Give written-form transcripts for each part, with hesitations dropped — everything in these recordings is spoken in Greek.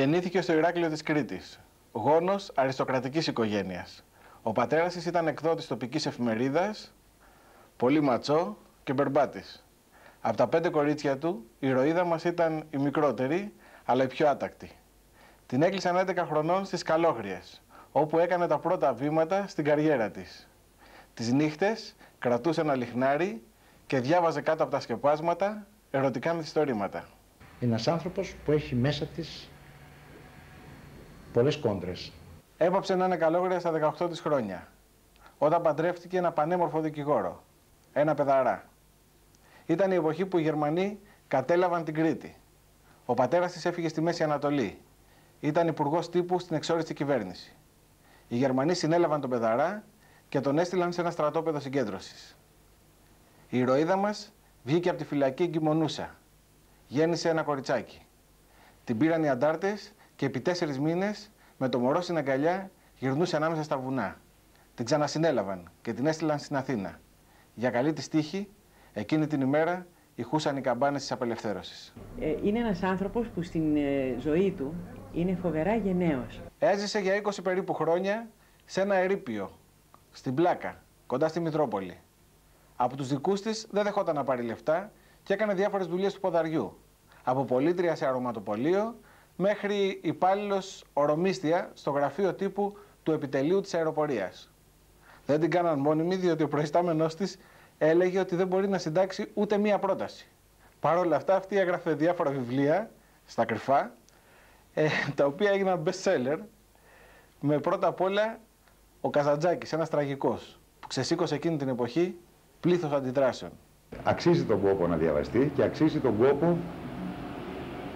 Γεννήθηκε στο Ηράκλειο της Κρήτης, γόνος αριστοκρατικής οικογένειας. Ο πατέρας της ήταν εκδότης τοπικής εφημερίδας, πολύ ματσό και μπερμπάτης. Από τα 5 κορίτσια του, η ηρωίδα μας ήταν η μικρότερη, αλλά η πιο άτακτη. Την έκλεισαν 11 χρονών στις Καλόγριες, όπου έκανε τα πρώτα βήματα στην καριέρα της. Τις νύχτες κρατούσε ένα λιχνάρι και διάβαζε κάτω από τα σκεπάσματα ερωτικά μυθιστορήματα. Ένας άνθρωπος που έχει μέσα της πολλές κόντρες. Έπαψε να είναι καλόγρια στα 18 της χρόνια, όταν παντρεύτηκε ένα πανέμορφο δικηγόρο, ένα παιδαρά. Ήταν η εποχή που οι Γερμανοί κατέλαβαν την Κρήτη. Ο πατέρας της έφυγε στη Μέση Ανατολή. Ήταν υπουργός τύπου στην εξόριστη κυβέρνηση. Οι Γερμανοί συνέλαβαν τον παιδαρά και τον έστειλαν σε ένα στρατόπεδο συγκέντρωσης. Η ηρωίδα μας βγήκε από τη φυλακή εγκυμονούσα. Γέννησε ένα κοριτσάκι. Την πήραν οι αντάρτες και επί 4 μήνες με το μωρό στην αγκαλιά γυρνούσε ανάμεσα στα βουνά. Την ξανασυνέλαβαν και την έστειλαν στην Αθήνα. Για καλή της τύχη, εκείνη την ημέρα ηχούσαν οι καμπάνες της απελευθέρωσης. Είναι ένας άνθρωπος που στην ζωή του είναι φοβερά γενναίος. Έζησε για 20 περίπου χρόνια σε ένα ερείπιο, στην Πλάκα, κοντά στη Μητρόπολη. Από τους δικούς της δεν δεχόταν να πάρει λεφτά και έκανε διάφορες δουλειές του ποδαριού. Από πολίτρια σε αρωματοπολείο μέχρι υπάλληλος ορομίστια στο γραφείο τύπου του επιτελείου της αεροπορίας. Δεν την κάναν μόνιμη διότι ο προϊστάμενός της έλεγε ότι δεν μπορεί να συντάξει ούτε μία πρόταση. Παρ' όλα αυτά αυτή έγραφε διάφορα βιβλία στα κρυφά, τα οποία έγιναν best seller, με πρώτα απ' όλα ο Καζαντζάκης, ένας τραγικός που ξεσήκωσε εκείνη την εποχή πλήθος αντιδράσεων. Αξίζει τον κόπο να διαβαστεί και αξίζει τον κόπο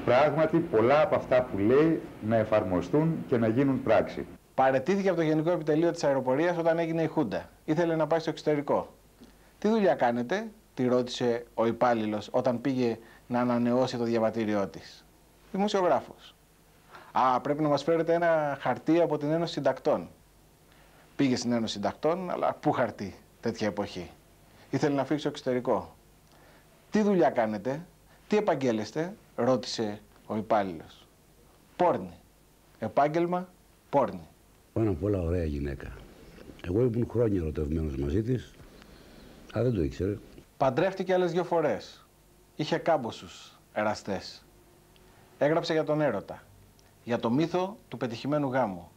πράγματι πολλά από αυτά που λέει να εφαρμοστούν και να γίνουν πράξη. Παραιτήθηκε από το Γενικό Επιτελείο της Αεροπορίας όταν έγινε η Χούντα. Ήθελε να πάει στο εξωτερικό. «Τι δουλειά κάνετε?» τη ρώτησε ο υπάλληλος όταν πήγε να ανανεώσει το διαβατήριό της. «Δημοσιογράφος». «Α, πρέπει να μας φέρετε ένα χαρτί από την Ένωση Συντακτών». Πήγε στην Ένωση Συντακτών, αλλά πού χαρτί τέτοια εποχή. Ήθελε να φύγει στο εξωτερικό. «Τι δουλειά κάνετε? Τι επαγγέλλεστε?» ρώτησε ο υπάλληλος. «Πόρνη. Επάγγελμα, πόρνη». Πάνω απ' όλα ωραία γυναίκα. Εγώ ήμουν χρόνια ερωτευμένος μαζί της, αλλά δεν το ήξερε. Παντρεύτηκε άλλες 2 φορές. Είχε κάμποσους εραστές. Έγραψε για τον έρωτα. Για το μύθο του πετυχημένου γάμου.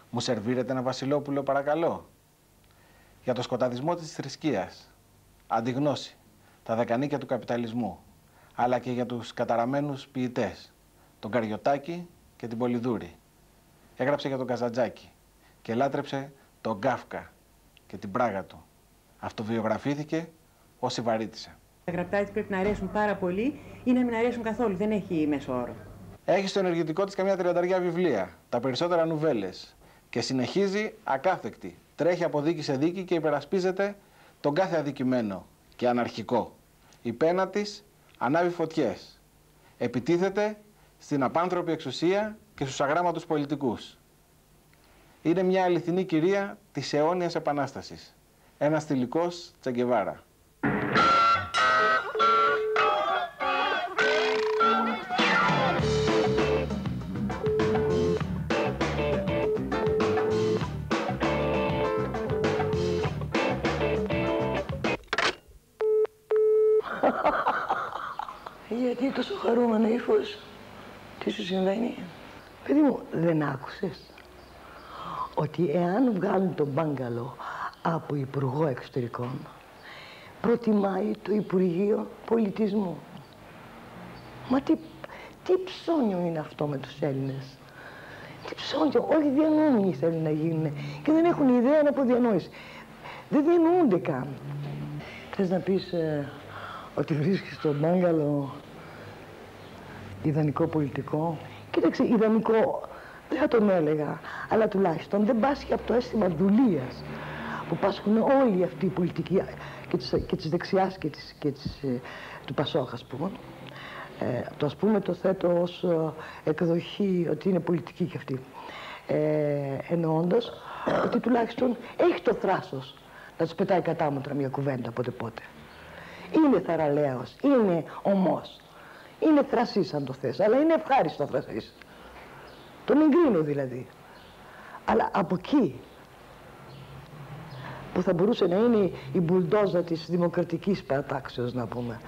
«Μου σερβίρετε ένα βασιλόπουλο, παρακαλώ?» Για το σκοταδισμό της θρησκείας. Αντιγνώση. Τα δεκανίκια του καπιταλισμού. Αλλά και για τους καταραμένους ποιητές. Τον Καριωτάκη και την Πολυδούρη. Έγραψε για τον Καζαντζάκη και λάτρεψε τον Γκάφκα και την πράγα του. Αυτοβιογραφήθηκε όσοι βαρύτησε. Τα γραπτά της πρέπει να αρέσουν πάρα πολύ ή να μην αρέσουν καθόλου, δεν έχει μέσο όρο. Έχει στο ενεργητικό της καμιά 30 βιβλία, τα περισσότερα νουβέλες, και συνεχίζει ακάθεκτη. Τρέχει από δίκη σε δίκη και υπερασπίζεται τον κάθε αδικημένο και αναρχικό. Η πένα της ανάβει φωτιές. Επιτίθεται στην απάνθρωπη εξουσία και στους αγράμματους πολιτικούς. Είναι μια αληθινή κυρία της αιώνιας επανάστασης. Ένας θηλυκός Τσεγκεβάρα. Γιατί τόσο χαρούμενο ύφος? Τι σου συμβαίνει? Παιδί μου, δεν άκουσες ότι εάν βγάλουν τον μπάγκαλο από Υπουργό Εξωτερικών, προτιμάει το Υπουργείο Πολιτισμού? Μα τι ψώνιο είναι αυτό με τους Έλληνες? Τι ψώνιο? Όλοι διανοούμενοι θέλουν να γίνουν και δεν έχουν ιδέα από διανόηση. Δεν διανοούνται καν. Θες να πεις ότι βρίσκεις τον μπάγκαλο ιδανικό πολιτικό? Κοίταξε, ιδανικό δεν θα τον έλεγα, αλλά τουλάχιστον δεν πάσχει από το αίσθημα δουλείας που πάσχουν όλοι αυτοί οι πολιτικοί και της δεξιάς και του Πασόκ, ας πούμε. Το ας πούμε το θέτω ως εκδοχή ότι είναι πολιτική κι αυτή. Εννοώντας ότι τουλάχιστον έχει το θράσος να τους πετάει κατάμετρα μια κουβέντα πότε. Είναι θαραλέος, είναι ομός, είναι θρασής αν το θες, αλλά είναι ευχάριστο θρασής. Τον εγκρίνω δηλαδή. Αλλά από εκεί που θα μπορούσε να είναι η μπουλντόζα της δημοκρατικής παρατάξεως, να πούμε,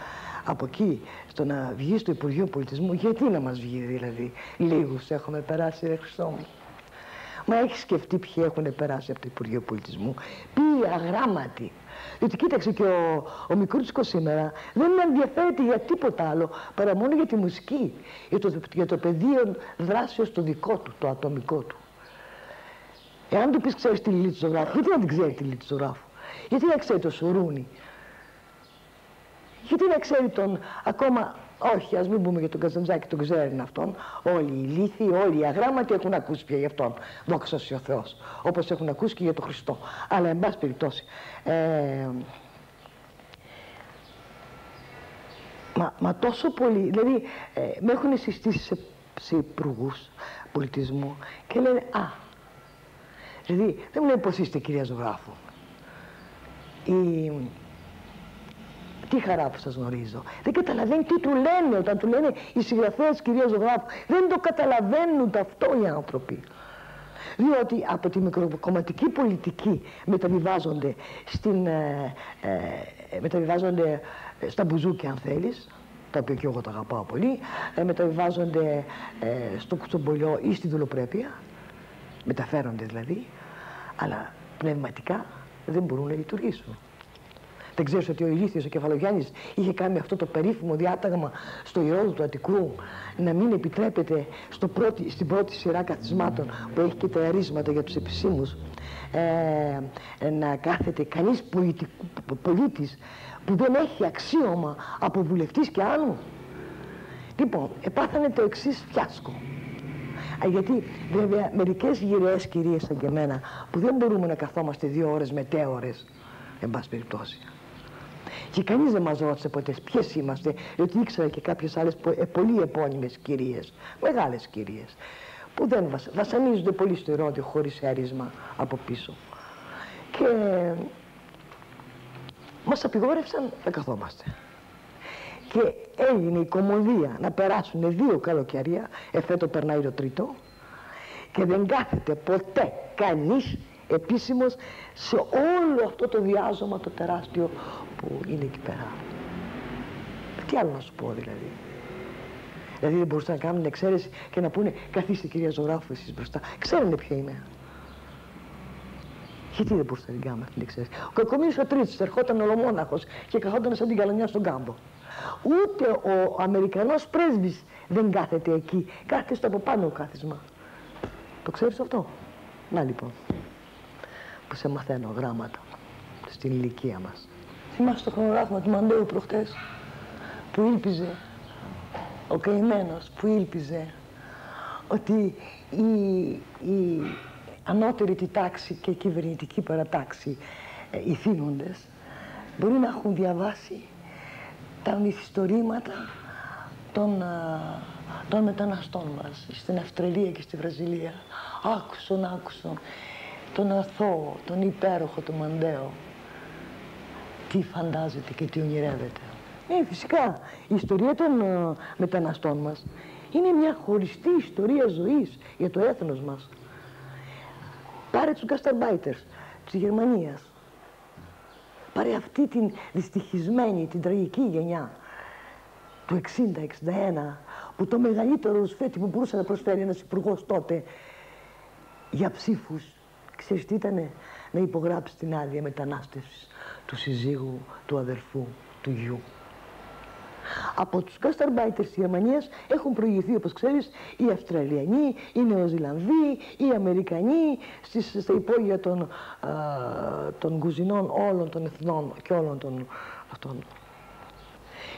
από εκεί στο να βγει στο Υπουργείο Πολιτισμού, γιατί να μας βγει δηλαδή? Λίγους έχουμε περάσει, ρε Χριστό μου. Μα έχει σκεφτεί ποιοι έχουν περάσει από το Υπουργείο Πολιτισμού? Ποιοι αγράμματοι? Διότι κοίταξε, και ο Μικρούτσικος σήμερα δεν ενδιαφέρεται για τίποτα άλλο παρά μόνο για τη μουσική, για το πεδίο δράσεως το δικό του, το ατομικό του. Εάν του πεις ξέρεις τη Λίλη του Ζωγράφου, γιατί να την ξέρει τη Λίλη του Ζωγράφου? Γιατί να ξέρει το Σουρούνι? Γιατί να ξέρει τον ακόμα? Όχι, ας μην πούμε για τον Καζαντζάκη, τον ξέρουν αυτόν. Όλοι οι ηλίθιοι, όλοι οι αγράμματοι έχουν ακούσει πια γι' αυτόν. Δόξα ο Θεός. Όπως έχουν ακούσει και για τον Χριστό. Αλλά, εν πάση περιπτώσει, μα τόσο πολύ, δηλαδή, με έχουν συστήσει σε υπουργούς πολιτισμού και λένε, δηλαδή, δεν μου λένε πώς είστε, κυρία Ζωγράφου. Τι χαρά που σας γνωρίζω. Δεν καταλαβαίνει τι του λένε όταν του λένε οι συγγραφέας κυρία Ζωγράφου. Δεν το καταλαβαίνουν αυτό οι άνθρωποι. Διότι από τη μικροκομματική πολιτική μεταβιβάζονται στα μπουζούκια, αν θέλεις, τα οποία και εγώ τα αγαπάω πολύ, μεταβιβάζονται στο κουτσομπολιό ή στη δουλοπρέπεια, μεταφέρονται δηλαδή, αλλά πνευματικά δεν μπορούν να λειτουργήσουν. Δεν ξέρεις ότι ο ηλίθιος ο Κεφαλογιάννης είχε κάνει αυτό το περίφημο διάταγμα στο Ηρώδο του Αττικού, να μην επιτρέπεται στην πρώτη σειρά καθισμάτων που έχει και τα αρίσματα για τους επισήμους, να κάθεται κανείς πολίτης που δεν έχει αξίωμα από βουλευτής και άλλου? Λοιπόν, επάθανε το εξής φιάσκο. Γιατί βέβαια μερικές γυραιές κυρίες σαν και εμένα, που δεν μπορούμε να καθόμαστε 2 ώρες μετέωρες, εν πάση περιπτώσει, και κανείς δεν μας ρώτησε ποτέ ποιες είμαστε, διότι ήξερα και κάποιες άλλες πολύ επώνυμες κυρίες, μεγάλες κυρίες, που δεν βασανίζονται πολύ στο Ηρώδιο χωρίς έρισμα από πίσω. Και μας απειγόρευσαν να καθόμαστε. Και έγινε η κομμωδία να περάσουν 2 καλοκαιρία, εφέτο περνάει το 3ο, και δεν κάθεται ποτέ κανείς επίσημος σε όλο αυτό το διάζωμα το τεράστιο που είναι εκεί πέρα. Τι άλλο να σου πω δηλαδή? Δηλαδή δεν μπορούσαν να κάνουν εξαίρεση και να πούνε καθίστε κυρία Ζωγράφου εσείς μπροστά. Ξέρουνε ποια είμαι. Γιατί δεν μπορούσαν να την κάνουν αυτή την εξαίρεση? Ο Κακομοίρης ο Τρίτσης ερχόταν ολομόναχος και καθόταν σαν την καλανιά στον κάμπο. Ούτε ο Αμερικανός πρέσβης δεν κάθεται εκεί. Κάθεται στο από πάνω κάθισμα. Το ξέρεις αυτό? Να λοιπόν, που σε μαθαίνω γράμματα στην ηλικία μας. Θυμάσαι το χρονογράφημα του Μαντέου προχτές, που ήλπιζε, ο καημένος που ήλπιζε ότι η ανώτερη τη τάξη και η κυβερνητική παρατάξη, οι θύνοντες, μπορεί να έχουν διαβάσει τα μυθιστορήματα των μεταναστών μας στην Αυστραλία και στη Βραζιλία. Άκουσον τον αθώο, τον υπέροχο του Μαντέο, τι φαντάζεται και τι ονειρεύεται. Φυσικά η ιστορία των μεταναστών μας είναι μια χωριστή ιστορία ζωής για το έθνος μας. Πάρε τους γκασταρμπάιτερς της Γερμανίας, πάρε αυτή την δυστυχισμένη, την τραγική γενιά του 60-61, που το μεγαλύτερο ρουσφέτη που μπορούσε να προσφέρει ένας υπουργός τότε για ψήφους, ξέρεις τι ήτανε? Να υπογράψει την άδεια μετανάστευσης του συζύγου, του αδερφού, του γιου. Από τους γκασταρμπάιτερς της Γερμανίας έχουν προηγηθεί, όπως ξέρεις, οι Αυστραλιανοί, οι Νεοζηλανδοί, οι Αμερικανοί, στα υπόγεια των κουζινών όλων των εθνών και όλων των αυτών.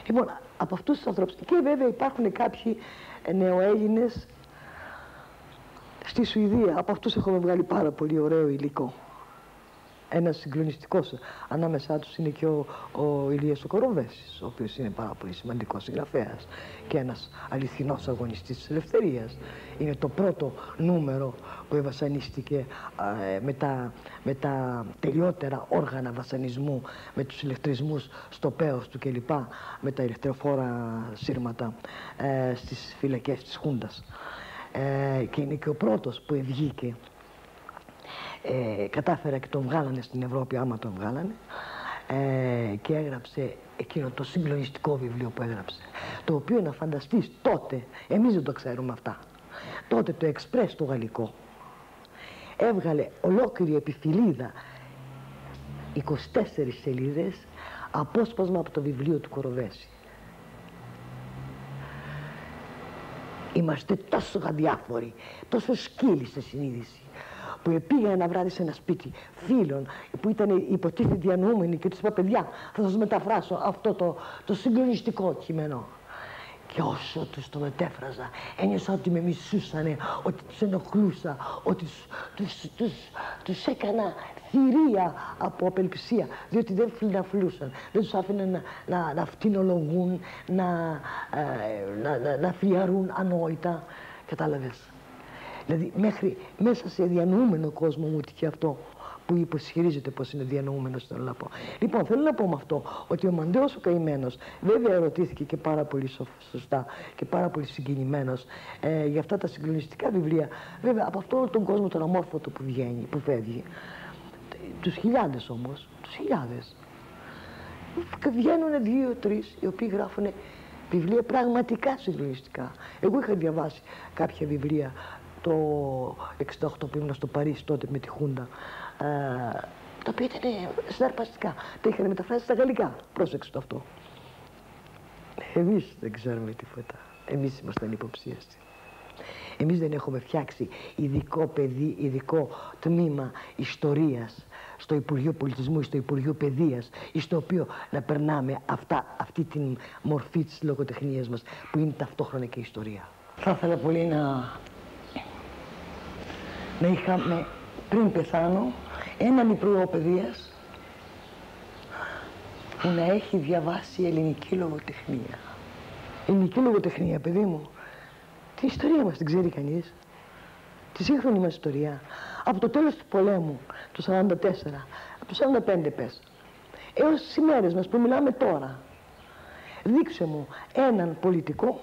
Λοιπόν, από αυτούς τους ανθρώπους, και βέβαια υπάρχουν κάποιοι νεοέλληνες στη Σουηδία, από αυτούς έχουμε βγάλει πάρα πολύ ωραίο υλικό. Ένας συγκλονιστικός ανάμεσά τους είναι και ο Ηλίας ο Κοροβέσης, ο οποίος είναι πάρα πολύ σημαντικός συγγραφέας και ένας αληθινός αγωνιστής της ελευθερίας. Είναι το πρώτο νούμερο που βασανίστηκε με τα τελειότερα όργανα βασανισμού, με τους ηλεκτρισμούς στο πέος του κλπ, με τα ηλεκτροφόρα σύρματα στις φυλακές της Χούντας. και είναι και ο πρώτος που βγήκε, κατάφερα και τον βγάλανε στην Ευρώπη, άμα τον βγάλανε, και έγραψε εκείνο το συγκλονιστικό βιβλίο που έγραψε, το οποίο, να φανταστείς, τότε, εμείς δεν το ξέρουμε αυτά, τότε το Εξπρές το γαλλικό έβγαλε ολόκληρη επιφυλίδα, 24 σελίδες, απόσπασμα από το βιβλίο του Κοροβέση. Είμαστε τόσο αδιάφοροι, τόσο σκύλοι στη συνείδηση, που πήγα ένα βράδυ σε ένα σπίτι φίλων που ήταν υποτίθεται διανοούμενοι και τους είπα, παιδιά, θα σας μεταφράσω αυτό το συγκλονιστικό κείμενο. Και όσο τους το μετέφραζα, ένιωσα ότι με μισούσανε, ότι τους ενοχλούσα, ότι τους έκανα θηρία από απελπισία, διότι δεν φιλναφλούσαν, δεν τους άφηναν να φτηνολογούν, να φλιαρούν ανόητα. Κατάλαβες. Δηλαδή μέσα σε διανοούμενο κόσμο μου τυχε αυτό που υποσχερίζεται πως είναι διανοούμενος, θέλω να πω. Λοιπόν, θέλω να πω με αυτό ότι ο Μαντέος ο Καημένος βέβαια ερωτήθηκε και πάρα πολύ σωστά και πάρα πολύ συγκινημένος για αυτά τα συγκλονιστικά βιβλία. Βέβαια, από αυτόν τον κόσμο τον αμόρφωτο που φεύγει, τους χιλιάδες όμως, τους χιλιάδες, βγαίνουν 2-3 οι οποίοι γράφουν βιβλία πραγματικά συγκλονιστικά. Εγώ είχα διαβάσει κάποια βιβλία το 68 που ήμουν στο Παρίσι τότε με τη Χούντα, τα οποία ήταν συναρπαστικά. Τα είχαν μεταφράσει στα γαλλικά. Πρόσεξε το αυτό. Εμείς δεν ξέρουμε τίποτα. Εμείς ήμασταν υποψίαστοι. Εμείς δεν έχουμε φτιάξει ειδικό τμήμα ιστορίας στο Υπουργείο Πολιτισμού ή στο Υπουργείο Παιδείας, ή στο οποίο να περνάμε αυτή την μορφή της λογοτεχνίας μας, που είναι ταυτόχρονα και ιστορία. Θα ήθελα πολύ να είχαμε, πριν πεθάνω, έναν υπουργό παιδείας που να έχει διαβάσει ελληνική λογοτεχνία. Ελληνική λογοτεχνία, παιδί μου, την ιστορία μας την ξέρει κανείς. Τη σύγχρονη μας ιστορία. Από το τέλος του πολέμου, το 1944, από το 1945 πες, έως τις ημέρες μας που μιλάμε τώρα, δείξε μου έναν πολιτικό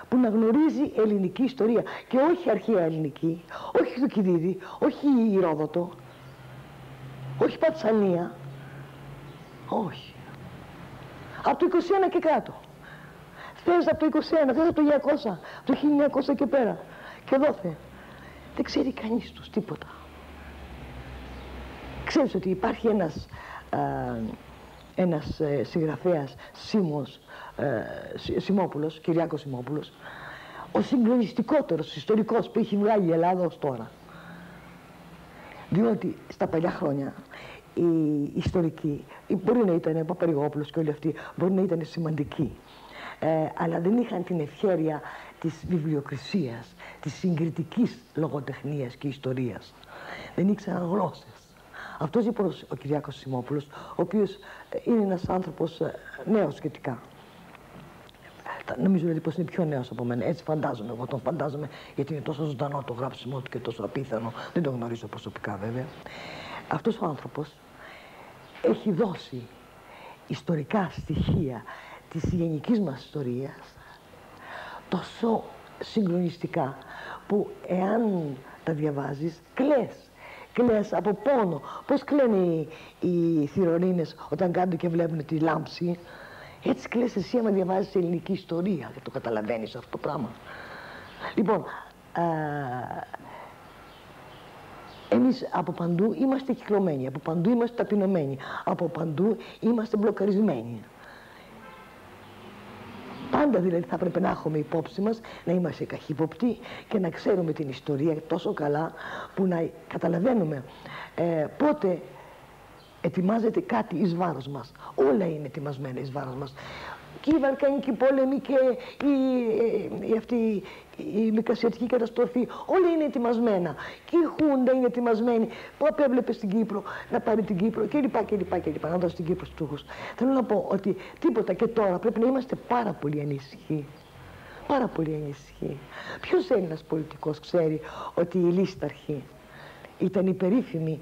που να γνωρίζει ελληνική ιστορία και όχι αρχαία ελληνική, όχι Θουκυδίδη, όχι Ηρόδοτο, όχι Πατσανία, όχι. Από το 21 και κάτω. Θες από το 21, θες από το 200, από το 1900 και πέρα. Και δόθε. Δεν ξέρει κανείς τους τίποτα. Ξέρεις ότι υπάρχει ένας συγγραφέας Σιμόπουλος, Κυριάκος Σιμόπουλος, ο συγκλονιστικότερος ιστορικός που έχει βγάλει η Ελλάδα ως τώρα. Διότι στα παλιά χρόνια οι ιστορικοί, μπορεί να ήταν Παπαρηγόπουλος και όλοι αυτοί, μπορεί να ήταν σημαντικοί, αλλά δεν είχαν την ευχέρεια της βιβλιοκρισίας, της συγκριτικής λογοτεχνίας και ιστορίας. Δεν ήξεραν γλώσσες. Αυτός λοιπόν ο Κυριάκος Σιμόπουλος, ο οποίος είναι ένας άνθρωπος νέος σχετικά. Νομίζω δηλαδή πως είναι πιο νέος από μένα, έτσι φαντάζομαι, εγώ τον φαντάζομαι, γιατί είναι τόσο ζωντανό το γράψιμο του και τόσο απίθανο, δεν τον γνωρίζω προσωπικά βέβαια. Αυτός ο άνθρωπος έχει δώσει ιστορικά στοιχεία της γενικής μας ιστορίας τόσο συγκλονιστικά που εάν τα διαβάζεις κλαις από πόνο. Πώς κλαίνε οι θυρωρίνες όταν κάνουν και βλέπουν τη λάμψη, έτσι κλαις εσύ άμα διαβάζεις ελληνική ιστορία και το καταλαβαίνεις αυτό το πράγμα. Λοιπόν, εμείς από παντού είμαστε κυκλωμένοι, από παντού είμαστε ταπεινωμένοι, από παντού είμαστε μπλοκαρισμένοι. Πάντα δηλαδή θα πρέπει να έχουμε υπόψη μας, να είμαστε καχύποπτοι και να ξέρουμε την ιστορία τόσο καλά που να καταλαβαίνουμε πότε ετοιμάζεται κάτι εις βάρος μας. Όλα είναι ετοιμασμένα εις βάρος μας. Και οι Βαλκανικοί πόλεμοι και η Μικρασιατική καταστροφή, όλα είναι ετοιμασμένα. Και η Χούντα είναι ετοιμασμένη που απέβλεπε στην Κύπρο να πάρει την Κύπρο κλπ. Να δώσει την Κύπρο στους τούχους. Θέλω να πω ότι τίποτα και τώρα πρέπει να είμαστε πάρα πολύ ανήσυχοι. Πάρα πολύ ανήσυχοι. Ποιος Έλληνας πολιτικός ξέρει ότι η Λίσταρχη ήταν η περίφημη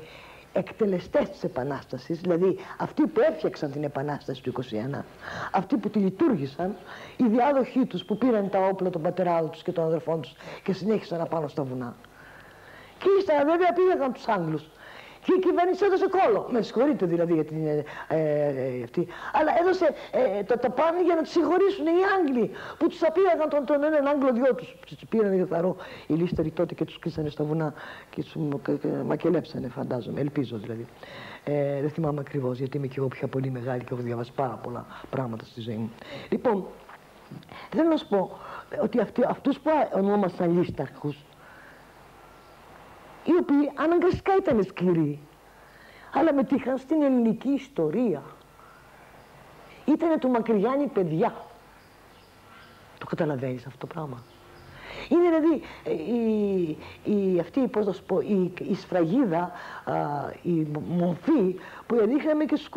εκτελεστές της Επανάστασης, δηλαδή αυτοί που έφτιαξαν την Επανάσταση του 1921, αυτοί που τη λειτουργήσαν, οι διάδοχοί τους που πήραν τα όπλα των πατεράδων τους και των αδερφών τους και συνέχισαν να πάνε στα βουνά. Και ύστερα βέβαια πήγαν τους Άγγλους. Και η κυβέρνηση έδωσε κόλλο. Με συγχωρείτε δηλαδή για την αυτή. Αλλά έδωσε το πάνε για να τους συγχωρήσουν οι Άγγλοι που τους απήγαγαν τον έναν Άγγλο δυο τους. Τους πήραν για θαρό οι λίστεροι τότε και τους κλείσανε στα βουνά και τους μακελέψανε, φαντάζομαι. Ελπίζω δηλαδή. Δεν θυμάμαι ακριβώς γιατί είμαι και εγώ πια πολύ μεγάλη και έχω διαβάσει πάρα πολλά πράγματα στη ζωή μου. Λοιπόν, θέλω να σου πω ότι αυτούς που ονόμασαν λίσταρχους, οι οποίοι αναγκαστικά ήταν σκληροί, αλλά μετήχαν στην ελληνική ιστορία. Ήτανε του Μακρυγιάννη παιδιά. Το καταλαβαίνεις αυτό το πράγμα? Είναι δηλαδή αυτή, πώς να σου πω, η σφραγίδα, η μορφή που έδειχναμε και στους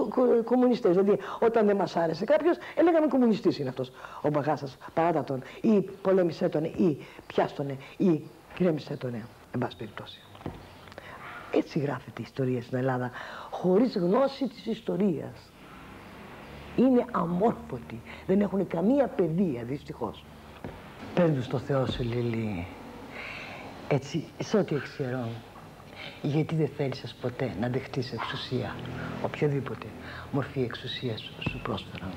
κομμουνιστές. Δηλαδή, όταν δεν μας άρεσε κάποιος, έλεγαμε κομμουνιστής είναι αυτός ο μπαγάσας, παράτα τον, ή πολέμησέ τον, ή πιάστονε, ή γκρέμισέ τον, εν πάση περιπτώσει. Έτσι γράφεται η ιστορία στην Ελλάδα, χωρίς γνώση της ιστορίας. Είναι αμόρφωτοι, δεν έχουν καμία παιδεία, δυστυχώς. Πες μου στο Θεό σου, Λίλη, έτσι, σε ό,τι ξέρω, γιατί δεν θέλησες ποτέ να δεχτείς εξουσία, οποιαδήποτε μορφή εξουσίας σου πρόσφεραν?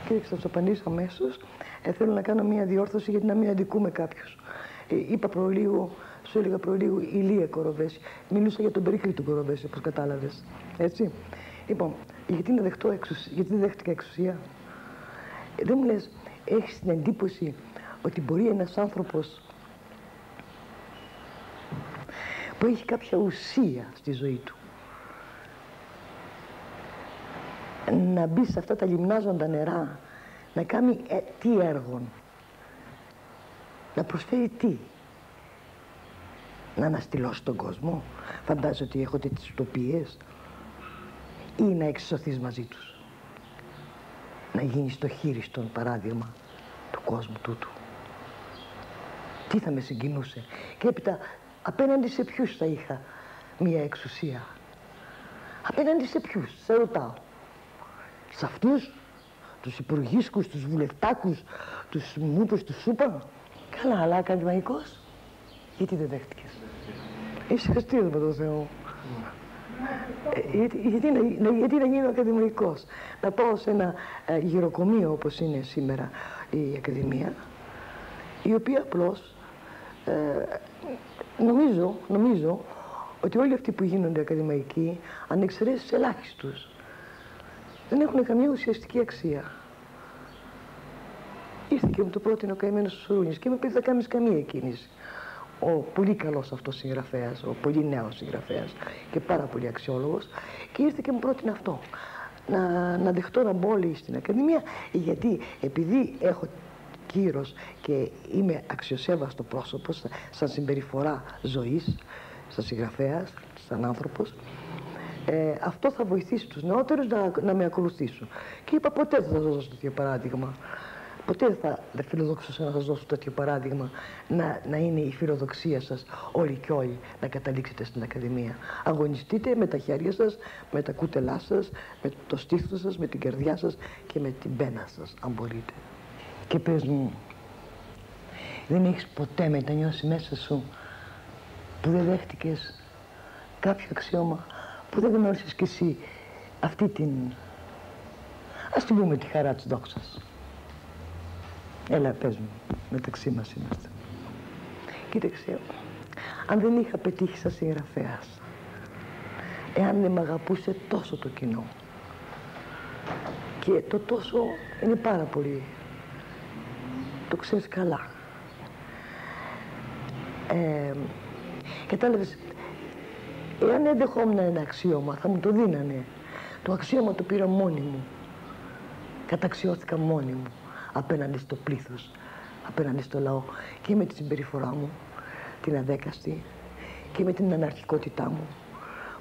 Κοίταξε, θα σου απαντήσω αμέσως. Θέλω να κάνω μια διόρθωση γιατί να μην αδικούμε κάποιους. Είπα προλίγου, σου έλεγα προλίγου Ηλία Κοροβέση. Μιλούσα για τον Περίκλη του Κοροβέση, όπως κατάλαβες. Έτσι. Λοιπόν, γιατί να δεχτώ εξουσία, γιατί δεν δέχτηκα εξουσία? Δεν μου λες, έχεις την εντύπωση ότι μπορεί ένας άνθρωπος που έχει κάποια ουσία στη ζωή του να μπει σε αυτά τα λιμνάζοντα νερά, να κάνει τι έργο, να προσφέρει τι? Να αναστηλώσει τον κόσμο? Φαντάζομαι ότι έχετε τις ουτοπίες, ή να εξισωθείς μαζί τους, να γίνεις το χείριστον παράδειγμα του κόσμου τούτου? Τι θα με συγκινούσε? Και έπειτα απέναντι σε ποιους θα είχα μία εξουσία? Απέναντι σε ποιους, σε ρωτάω? Σε αυτούς τους υπουργίσκους, τους βουλευτάκους, τους μούπους, τους σούπα? Καλά, αλλά ακαδημαϊκός, γιατί δεν δέχτηκες? Είσαι αστείος με τον Θεό. Γιατί να γίνω ακαδημαϊκός? Να πάω σε ένα γυροκομείο όπως είναι σήμερα η Ακαδημία, η οποία απλώς νομίζω ότι όλοι αυτοί που γίνονται ακαδημαϊκοί, αν εξαιρέσεις ελάχιστους, δεν έχουν καμία ουσιαστική αξία. Ήρθε και μου το πρότεινε ο καημένος ο Σουρούνης και μου είπε θα κάνεις καμία κίνηση. Ο πολύ καλός αυτός συγγραφέας, ο πολύ νέος συγγραφέας και πάρα πολύ αξιόλογος, και ήρθε και μου πρότεινε αυτό. Να δεχτώ να μπω όλοι στην Ακαδημία, γιατί επειδή έχω κύρος και είμαι αξιοσέβαστο πρόσωπο σαν συμπεριφορά ζωής, σαν συγγραφέας, σαν άνθρωπος, αυτό θα βοηθήσει τους νεότερους να με ακολουθήσουν. Και είπα ποτέ δεν θα σας δώσω τέτοιο παράδειγμα. Ποτέ δεν φιλοδοξούσα να σας δώσω τέτοιο παράδειγμα, να είναι η φιλοδοξία σας όλοι και όλοι να καταλήξετε στην Ακαδημία. Αγωνιστείτε με τα χέρια σας, με τα κούτελά σας, με το στήθος σας, με την καρδιά σας και με την πένα σας, αν μπορείτε. Και πες μου, δεν έχεις ποτέ μετανιώσει μέσα σου που δεν δέχτηκες κάποιο αξίωμα, που δεν γνώρισες κι εσύ αυτή την, ας την πούμε, τη χαρά της δόξας? Έλα, πες μου, μεταξύ μας είμαστε. Κοίταξε, αν δεν είχα πετύχει σαν συγγραφέας, εάν δεν μ' αγαπούσε τόσο το κοινό, και το τόσο είναι πάρα πολύ, το ξέρεις καλά. Κατάλαβες, εάν δεν δεχόμουν ένα αξίωμα, θα μου το δίνανε. Το αξίωμα το πήρα μόνη μου. Καταξιώθηκα μόνη μου απέναντι στο πλήθος, απέναντι στο λαό, και με τη συμπεριφορά μου, την αδέκαστη, και με την αναρχικότητά μου,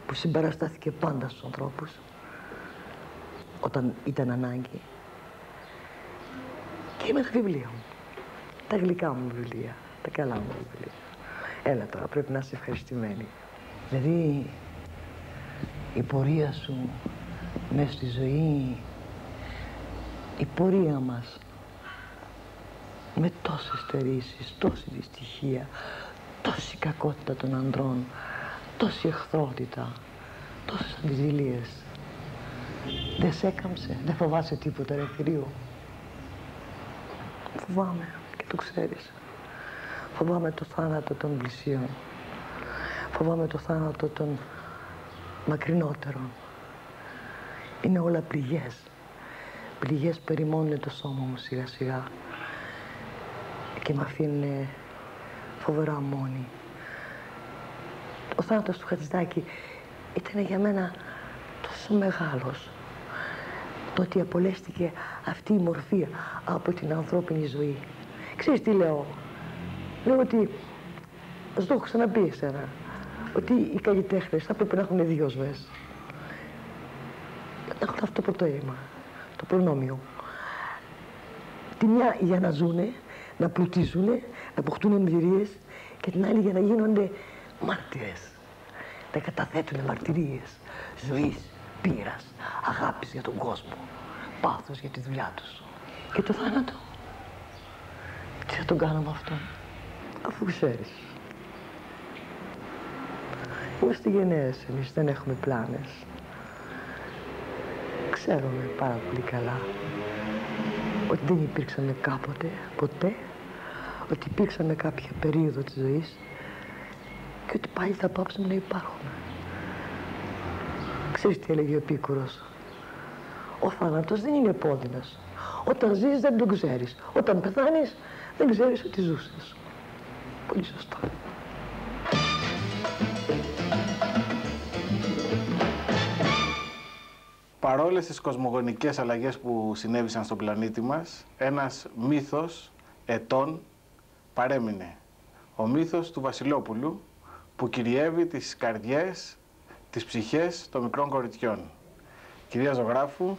που συμπαραστάθηκε πάντα στους ανθρώπους όταν ήταν ανάγκη, και με τα βιβλία μου, τα γλυκά μου βιβλία, τα καλά μου βιβλία. Έλα τώρα, πρέπει να είσαι ευχαριστημένη. Δηλαδή, η πορεία σου μέσα στη ζωή, η πορεία μας με τόσες στερήσεις, τόση δυστυχία, τόση κακότητα των ανδρών, τόση εχθρότητα, τόσες αντιζηλίες. Δεν σε έκαμψε, δεν φοβάσαι τίποτα ρε θηρίο? Φοβάμαι και το ξέρεις. Φοβάμαι το θάνατο των πλησίων. Φοβάμαι το θάνατο των μακρινότερων. Είναι όλα πληγές. Πληγές περιμώνουν το σώμα μου σιγά σιγά και με αφήνουν φοβερά μόνη. Ο θάνατος του Χατζηδάκη ήταν για μένα τόσο μεγάλος. Το ότι απολέστηκε αυτή η μορφή από την ανθρώπινη ζωή. Ξέρεις τι λέω? Λέω ότι, σου το έχω ξαναπεί εσένα, ότι οι καλλιτέχνες θα πρέπει να έχουν δύο ζωές. Να έχουν αυτό το πρωτοαίμα, το προνόμιο. Τη μια για να ζουνε, να πλουτίζουνε, να αποκτούν εμπειρίες, και την άλλη για να γίνονται μάρτυρες. Να καταθέτουν μαρτυρίες ζωής, πείρας, αγάπης για τον κόσμο, πάθος για τη δουλειά τους. Και το θάνατο, τι θα τον κάνουμε αυτό, αφού ξέρεις. Είμαστε γενναίες εμείς, δεν έχουμε πλάνες. Ξέρουμε πάρα πολύ καλά ότι δεν υπήρξαμε κάποτε, ποτέ, ότι υπήρξαμε κάποια περίοδο της ζωής και ότι πάλι θα πάψουμε να υπάρχουμε. Ξέρεις τι έλεγε ο Επίκουρος? Ο θάνατος δεν είναι επώδυνος. Όταν ζεις δεν τον ξέρεις. Όταν πεθάνεις δεν ξέρεις ότι ζούσες. Πολύ σωστά. Παρόλες τις κοσμογονικές αλλαγές που συνέβησαν στον πλανήτη μας, ένας μύθος ετών παρέμεινε. Ο μύθος του Βασιλόπουλου, που κυριεύει τις καρδιές, τις ψυχές των μικρών κοριτσιών. Κυρία ζωγράφου,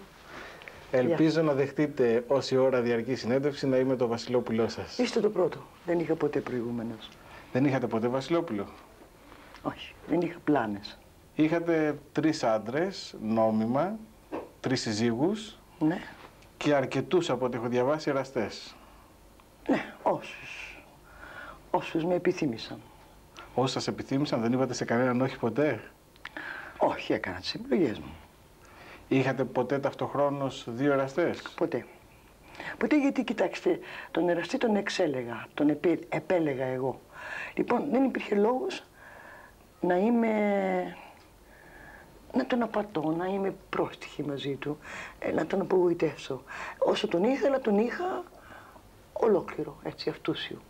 ελπίζω να δεχτείτε όση ώρα διαρκεί συνέντευξη να είμαι το Βασιλόπουλό σας. Είστε το πρώτο. Δεν είχα ποτέ προηγούμενος. Δεν είχατε ποτέ Βασιλόπουλο? Όχι, δεν είχα πλάνες. Είχατε 3 άντρες, νόμιμα, 3 συζύγους, Ναι. και αρκετούς από ό,τι έχω διαβάσει εραστές. Ναι, όσους με επιθύμησαν. Όσοι σας επιθύμησαν, δεν είπατε σε κανέναν όχι ποτέ? Όχι, έκανα τις επιλογές μου. Είχατε ποτέ ταυτοχρόνως 2 εραστές? Ποτέ. Ποτέ, γιατί κοιτάξτε, τον εραστή τον εξέλεγα, τον επέλεγα εγώ. Λοιπόν, δεν υπήρχε λόγος να τον απατώ, να είμαι πρόστιχη μαζί του, να τον απογοητεύσω. Όσο τον ήθελα, τον είχα ολόκληρο, έτσι, αυτούσιο.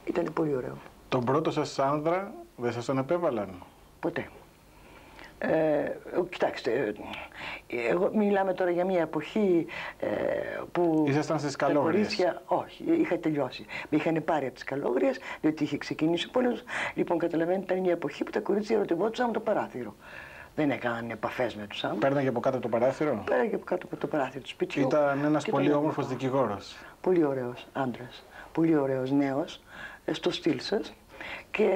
Ήταν πολύ ωραίο. Τον πρώτο σας άνδρα δεν σας τον επέβαλαν? Ποτέ. Κοιτάξτε, εγώ μιλάμε τώρα για μια εποχή που... Ήσασταν στις Καλόγριες? Κορίτσια, όχι, είχα τελειώσει. Με είχαν πάρει από τις Καλόγριες, διότι είχε ξεκινήσει ο πόλεμος. Λοιπόν, καταλαβαίνετε, ήταν μια εποχή που τα κορίτσια ερωτευόντουσαν από το παράθυρο. Δεν έκαναν επαφές με τους άντρες. Πέρναγε από κάτω από το παράθυρο? Πέραγε από κάτω από το παράθυρο του σπιτιού. Ήταν ένας πολύ όμορφος δικηγόρος. Πολύ ωραίος άντρας. Πολύ ωραίος νέος, στο στυλ σας. Και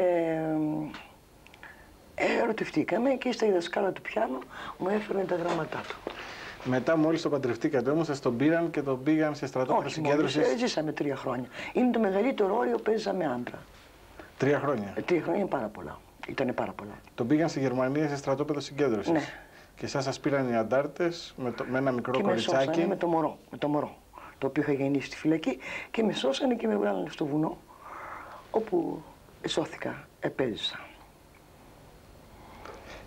ερωτευτήκαμε και στα δασκάλα του πιάνου μου έφερε τα γράμματά του. Μετά, μόλις το παντρευτήκατε όμως, σας τον πήραν και τον πήγαν σε στρατόπεδο συγκέντρωσης? Όχι, ζήσαμε 3 χρόνια. Είναι το μεγαλύτερο όριο που έζησα με άντρα. 3 χρόνια? 3 χρόνια είναι πάρα πολλά. Ήτανε πάρα πολλά. Τον πήγαν στη Γερμανία σε στρατόπεδο συγκέντρωσης? Ναι. Και σας πήραν οι αντάρτες με ένα μικρό και κοριτσάκι? με σώσανε με το μωρό, το οποίο είχα γεννήσει στη φυλακή, και με σώσανε και με βγάλανε στο βουνό, όπου σώθηκα, επέζησα.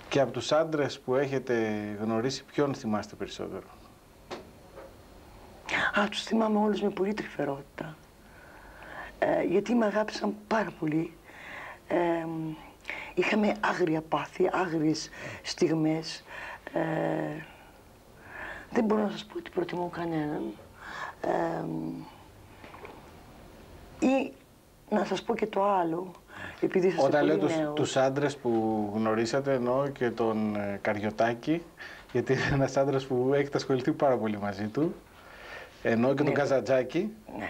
Και από τους άντρες που έχετε γνωρίσει, ποιον θυμάστε περισσότερο? Τους θυμάμαι όλους με πολύ τρυφερότητα. Γιατί με αγάπησαν πάρα πολύ. Είχαμε άγρια πάθη, άγριες στιγμές. Δεν μπορώ να σας πω ότι προτιμώ κανέναν. Ή να σας πω και το άλλο, επειδή είσαστε Όταν πολύ λέω νέος. τους άντρες που γνωρίσατε, εννοώ και τον Καριωτάκη, γιατί είναι ένας άντρας που έχετε ασχοληθεί πάρα πολύ μαζί του. Εννοώ και τον Καζαντζάκη. Ναι.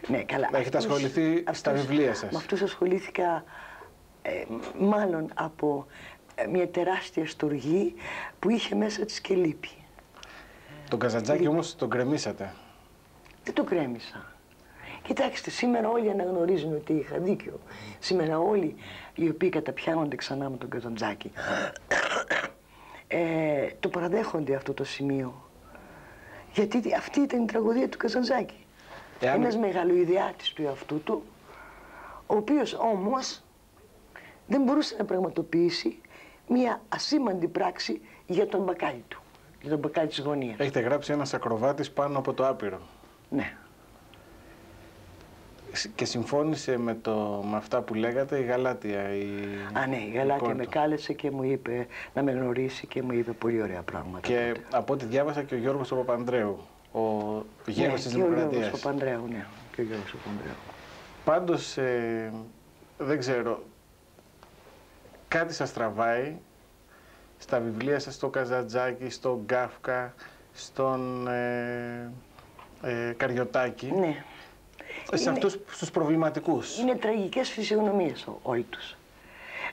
Ναι, καλά. Έχετε ασχοληθεί στα βιβλία σας. Με αυτούς ασχολήθηκα μάλλον από μια τεράστια στοργή που είχε μέσα της και λύπη. Τον Καζαντζάκη όμως τον κρεμίσατε. Δεν τον κρέμισα. Κοιτάξτε, σήμερα όλοι αναγνωρίζουν ότι είχα δίκιο. Σήμερα όλοι οι οποίοι καταπιάνονται ξανά με τον Καζαντζάκη το παραδέχονται αυτό το σημείο. Γιατί αυτή ήταν η τραγωδία του Καζαντζάκη. Ένας μεγαλοειδεάτης του εαυτού του, ο οποίος όμως δεν μπορούσε να πραγματοποιήσει μια ασήμαντη πράξη για τον μπακάλι του, για τον μπακάλι της γωνίας. Έχετε γράψει ένας ακροβάτης πάνω από το άπειρο. Ναι. Και συμφώνησε με αυτά που λέγατε η Γαλάτια. Ναι, η Γαλάτια με κάλεσε και μου είπε να με γνωρίσει και μου είπε πολύ ωραία πράγματα. Και τότε, από ό,τι διάβασα, και ο Γιώργος Παπανδρέου, ο γέρος της Δημοκρατίας. Και ο Γιώργος Παπανδρέου, ναι. Και ο Γιώργος Παπανδρέου. Πάντως, δεν ξέρω, κάτι σας τραβάει στα βιβλία σας, στο Καζαντζάκη, στον Γκάφκα, στον Καριωτάκη. Ναι. Σε αυτούς τους προβληματικούς. Είναι τραγικές φυσιογνωμίες όλοι τους.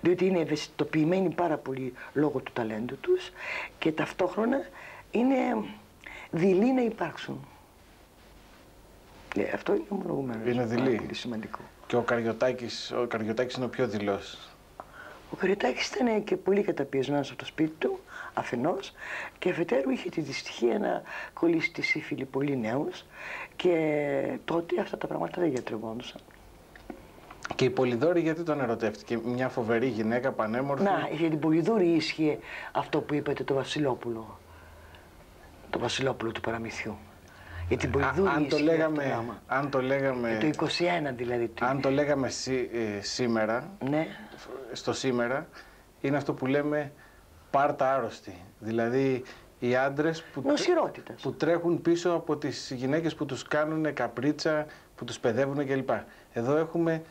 Διότι είναι ευαισθητοποιημένοι πάρα πολύ λόγω του ταλέντου τους και ταυτόχρονα είναι δειλοί να υπάρξουν. Αυτό είναι ομολογουμένο. Είναι δειλοί. Είναι σημαντικό. Και ο Καριωτάκης είναι ο πιο δειλός. Ο Καριωτάκης ήταν και πολύ καταπιεσμένος από το σπίτι του, αφενός, και αφετέρου είχε τη δυστυχία να κολλήσει τη σύφυλλη πολύ νέους και τότε αυτά τα πράγματα δεν γιατρευόντουσαν. Και η Πολυδόρη γιατί τον ερωτεύτηκε, μια φοβερή γυναίκα, πανέμορφη. Να, για την Πολυδόρη ίσχυε αυτό που είπατε το Βασιλόπουλο. Το Βασιλόπουλο του παραμυθιού. Για την Πολυδόρη αν το λέγαμε... Το 21 δηλαδή. Αν το λέγαμε σήμερα, ναι. Στο σήμερα, είναι αυτό που λέμε πάρτα άρρωστη. Δηλαδή οι άντρες που τρέχουν πίσω από τις γυναίκες που τους κάνουν καπρίτσα, που τους παιδεύουν κλπ. Εδώ έχουμε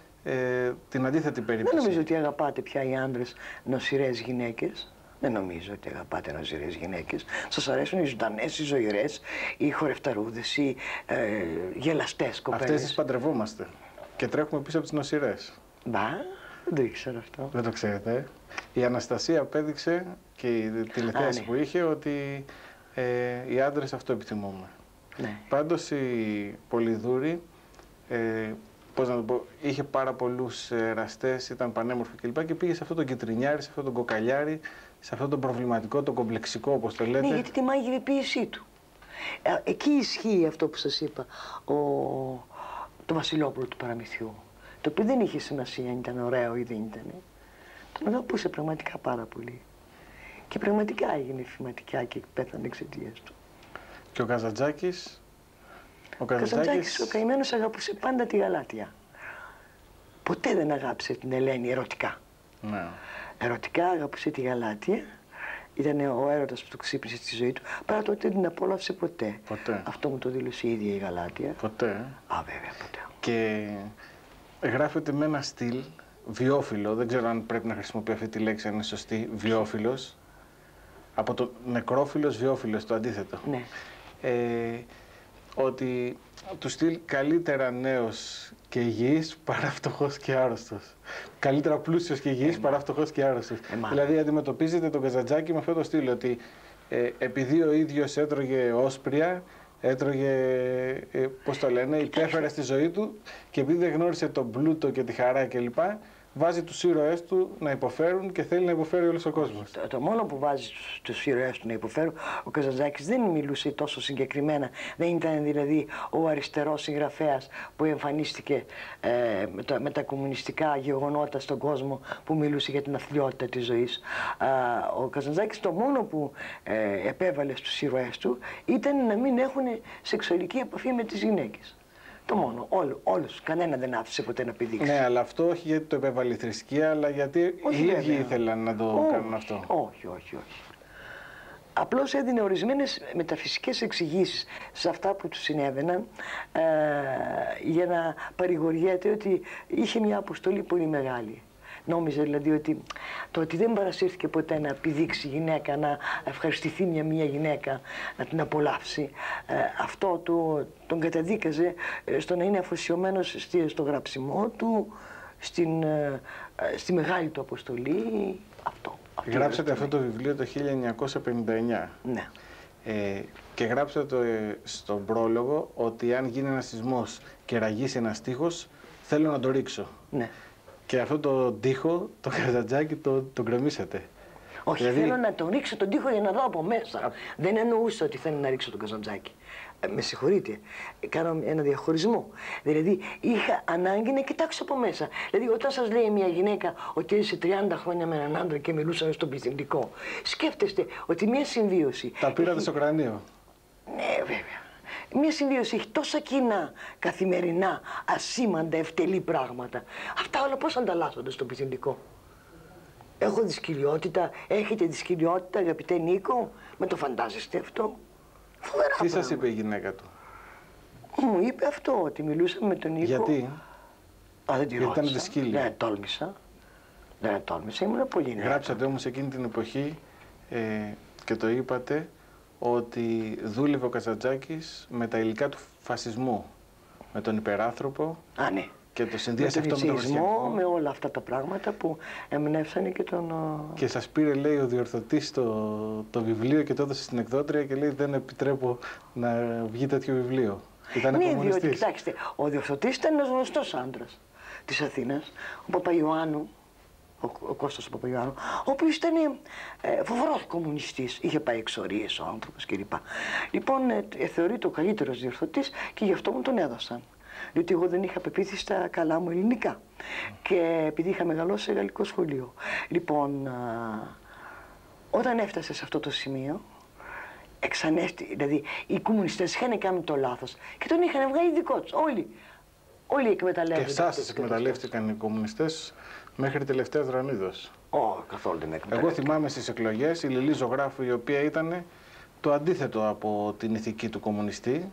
την αντίθετη περίπτωση. Δεν νομίζω ότι αγαπάτε πια οι άντρες νοσηρές γυναίκες. Δεν νομίζω ότι αγαπάτε νοσηρές γυναίκες. Σας αρέσουν οι ζωντανές, οι ζωηρές, οι χορευταρούδες, οι γελαστές κοπέλες. Αυτές τις παντρευόμαστε και τρέχουμε πίσω από τις νοσηρές. Μπα, δεν το ήξερα αυτό. Δεν το ξέρετε. Η Αναστασία απέδειξε και η τηλεθέαση που είχε ότι οι άντρες αυτό επιθυμούμε. Ναι. Πάντως η Πολυδούρη, πώς να το πω, είχε πάρα πολλούς εραστές, ήταν πανέμορφη κλπ. Και πήγε σε αυτό τον κιτρινιάρι, σε αυτό τον κοκαλιάρι, σε αυτό τον προβληματικό, τον κομπλεξικό όπως το λέτε. Ναι, γιατί τη μάγειρη ποιησή του. Εκεί ισχύει αυτό που σας είπα, το Βασιλόπουλο του παραμυθιού. Το οποίο δεν είχε σημασία αν ήταν ωραίο ή δεν ήταν. Τον αγαπούσε πραγματικά πάρα πολύ. Και πραγματικά έγινε φυματικιά και πέθανε εξαιτίας του. Και ο Καζαντζάκης... Ο Καζαντζάκης, ο καημένος, αγαπούσε πάντα τη Γαλάτια. Ποτέ δεν αγάπησε την Ελένη ερωτικά. Ναι. Ερωτικά αγαπούσε τη Γαλάτια. Ήταν ο έρωτας που του ξύπνησε στη ζωή του. Παρά το ότι δεν την απόλαυσε ποτέ. Αυτό μου το δήλωσε η ίδια η Γαλάτια. Ποτέ. Βέβαια, ποτέ. Και γράφεται με ένα στυλ βιόφιλο. Δεν ξέρω αν πρέπει να χρησιμοποιώ αυτή τη λέξη, αν είναι σωστή. Βιόφιλος. Από το νεκρόφιλος, βιόφιλος, το αντίθετο. Ναι. Ότι του στυλ καλύτερα νέος και υγιής παρά φτωχός και άρρωστος. Καλύτερα πλούσιος και υγιής παρά φτωχός και άρρωστος. Δηλαδή αντιμετωπίζετε τον Καζαντζάκη με αυτό το στυλ, ότι επειδή ο ίδιος έτρωγε όσπρια, έτρωγε, πώς το λένε, υπέφερε στη ζωή του και επειδή δεν γνώρισε τον πλούτο και τη χαρά κλπ. Βάζει τους ήρωές του να υποφέρουν και θέλει να υποφέρει όλος ο κόσμος. Το μόνο που βάζει τους ήρωές του να υποφέρουν, ο Καζαντζάκης δεν μιλούσε τόσο συγκεκριμένα. Δεν ήταν δηλαδή ο αριστερός συγγραφέας που εμφανίστηκε με τα κομμουνιστικά γεγονότα στον κόσμο, που μιλούσε για την αθλιότητα της ζωής. Ο Καζαντζάκης το μόνο που επέβαλε στους ήρωές του ήταν να μην έχουν σεξουαλική επαφή με τις γυναίκες. Το μόνο, όλους. Κανένα δεν άφησε ποτέ να πηδήξει. Ναι, αλλά αυτό όχι γιατί το επέβαλε η θρησκεία, αλλά γιατί οι ίδιοι ήθελαν να το κάνουν αυτό. Όχι. Απλώς έδινε ορισμένες μεταφυσικές εξηγήσεις σε αυτά που του συνέβαιναν για να παρηγοριέται ότι είχε μια αποστολή πολύ μεγάλη. Νόμιζε δηλαδή ότι το ότι δεν παρασύρθηκε ποτέ να πηδήξει γυναίκα, να ευχαριστηθεί μια γυναίκα, να την απολαύσει, αυτό τον καταδίκαζε στο να είναι αφοσιωμένος στο γράψιμό του, στη μεγάλη του αποστολή, αυτό. Γράψατε αυτό το βιβλίο το 1959. Ναι. Και γράψατε στον πρόλογο ότι αν γίνει ένας σεισμός και ραγίσει ένας τείχος, θέλω να το ρίξω. Ναι. Και αυτό το τείχο, το Καζαντζάκη, το γκρεμίσατε. Όχι, Δηλαδή... θέλω να τον ρίξω τον τοίχο για να δω από μέσα. Δεν εννοούσα ότι θέλω να ρίξω τον Καζαντζάκη. Με συγχωρείτε, κάνω ένα διαχωρισμό. Δηλαδή, είχα ανάγκη να κοιτάξω από μέσα. Δηλαδή, όταν σας λέει μια γυναίκα ότι είσαι 30 χρόνια με έναν άντρα και μιλούσαν στον πληθυντικό, σκέφτεστε ότι μια συμβίωση. Τα πήρατε στο κρανίο. Ναι, βέβαια. Μια συμβίωση έχει τόσα κοινά, καθημερινά, ασήμαντα, ευτελή πράγματα. Αυτά όλα πώς ανταλλάσσονται στο πληθυντικό. Έχω δυσκολιότητα, έχετε δυσκολιότητα, αγαπητέ Νίκο, με το φαντάζεστε αυτό. Φοβερά. Τι σας είπε η γυναίκα του? Μου είπε αυτό, ότι μιλούσαμε με τον Νίκο. Γιατί? Δεν τη Γιατί ήταν ρώτησα. δυσκύλια. Δεν τόλμησα. Δεν τόλμησα, ήμουν πολύ νέα. Γράψατε όμως εκείνη την εποχή και το είπατε ότι δούλευε ο Καζαντζάκης με τα υλικά του φασισμού. Με τον υπεράνθρωπο. Α, ναι. Και το συνδύασε αυτό με τον χριστιανισμό. Με όλα αυτά τα πράγματα που εμπνεύσανε και τον... Και σας πήρε, λέει, ο διορθωτής το βιβλίο και το έδωσε στην εκδότρια και λέει δεν επιτρέπω να βγει τέτοιο βιβλίο. Ήταν ναι, κομμουνιστής. διότι, κοιτάξτε, ο διορθωτής ήταν ένας γνωστός άντρας της Αθήνας, ο Παπαϊωάννου, ο Κώστας ο Παπαϊωάννου, ο οποίος ήταν φοβερός κομμουνιστής, είχε πάει εξορίες ο άνθρωπος κλπ. Λοιπόν, θεωρείται ο καλύτερος διορθωτής και γι' αυτό μου τον έδωσαν. Διότι εγώ δεν είχα πεποίθηση στα καλά μου ελληνικά. Και επειδή είχα μεγαλώσει σε γαλλικό σχολείο. Λοιπόν, όταν έφτασε σε αυτό το σημείο, δηλαδή οι κομμουνιστές είχαν κάνει το λάθος και τον είχαν βγάλει δικό τους. Όλοι εκμεταλλεύτηκαν. Και εσάς σας εκμεταλλεύτηκαν οι κομμουνιστές μέχρι τελευταία δρανίδος. Καθόλου δεν εκμεταλλεύτηκαν. Εγώ θυμάμαι στις εκλογές η Λιλή Ζωγράφου, η οποία ήταν το αντίθετο από την ηθική του κομμουνιστή.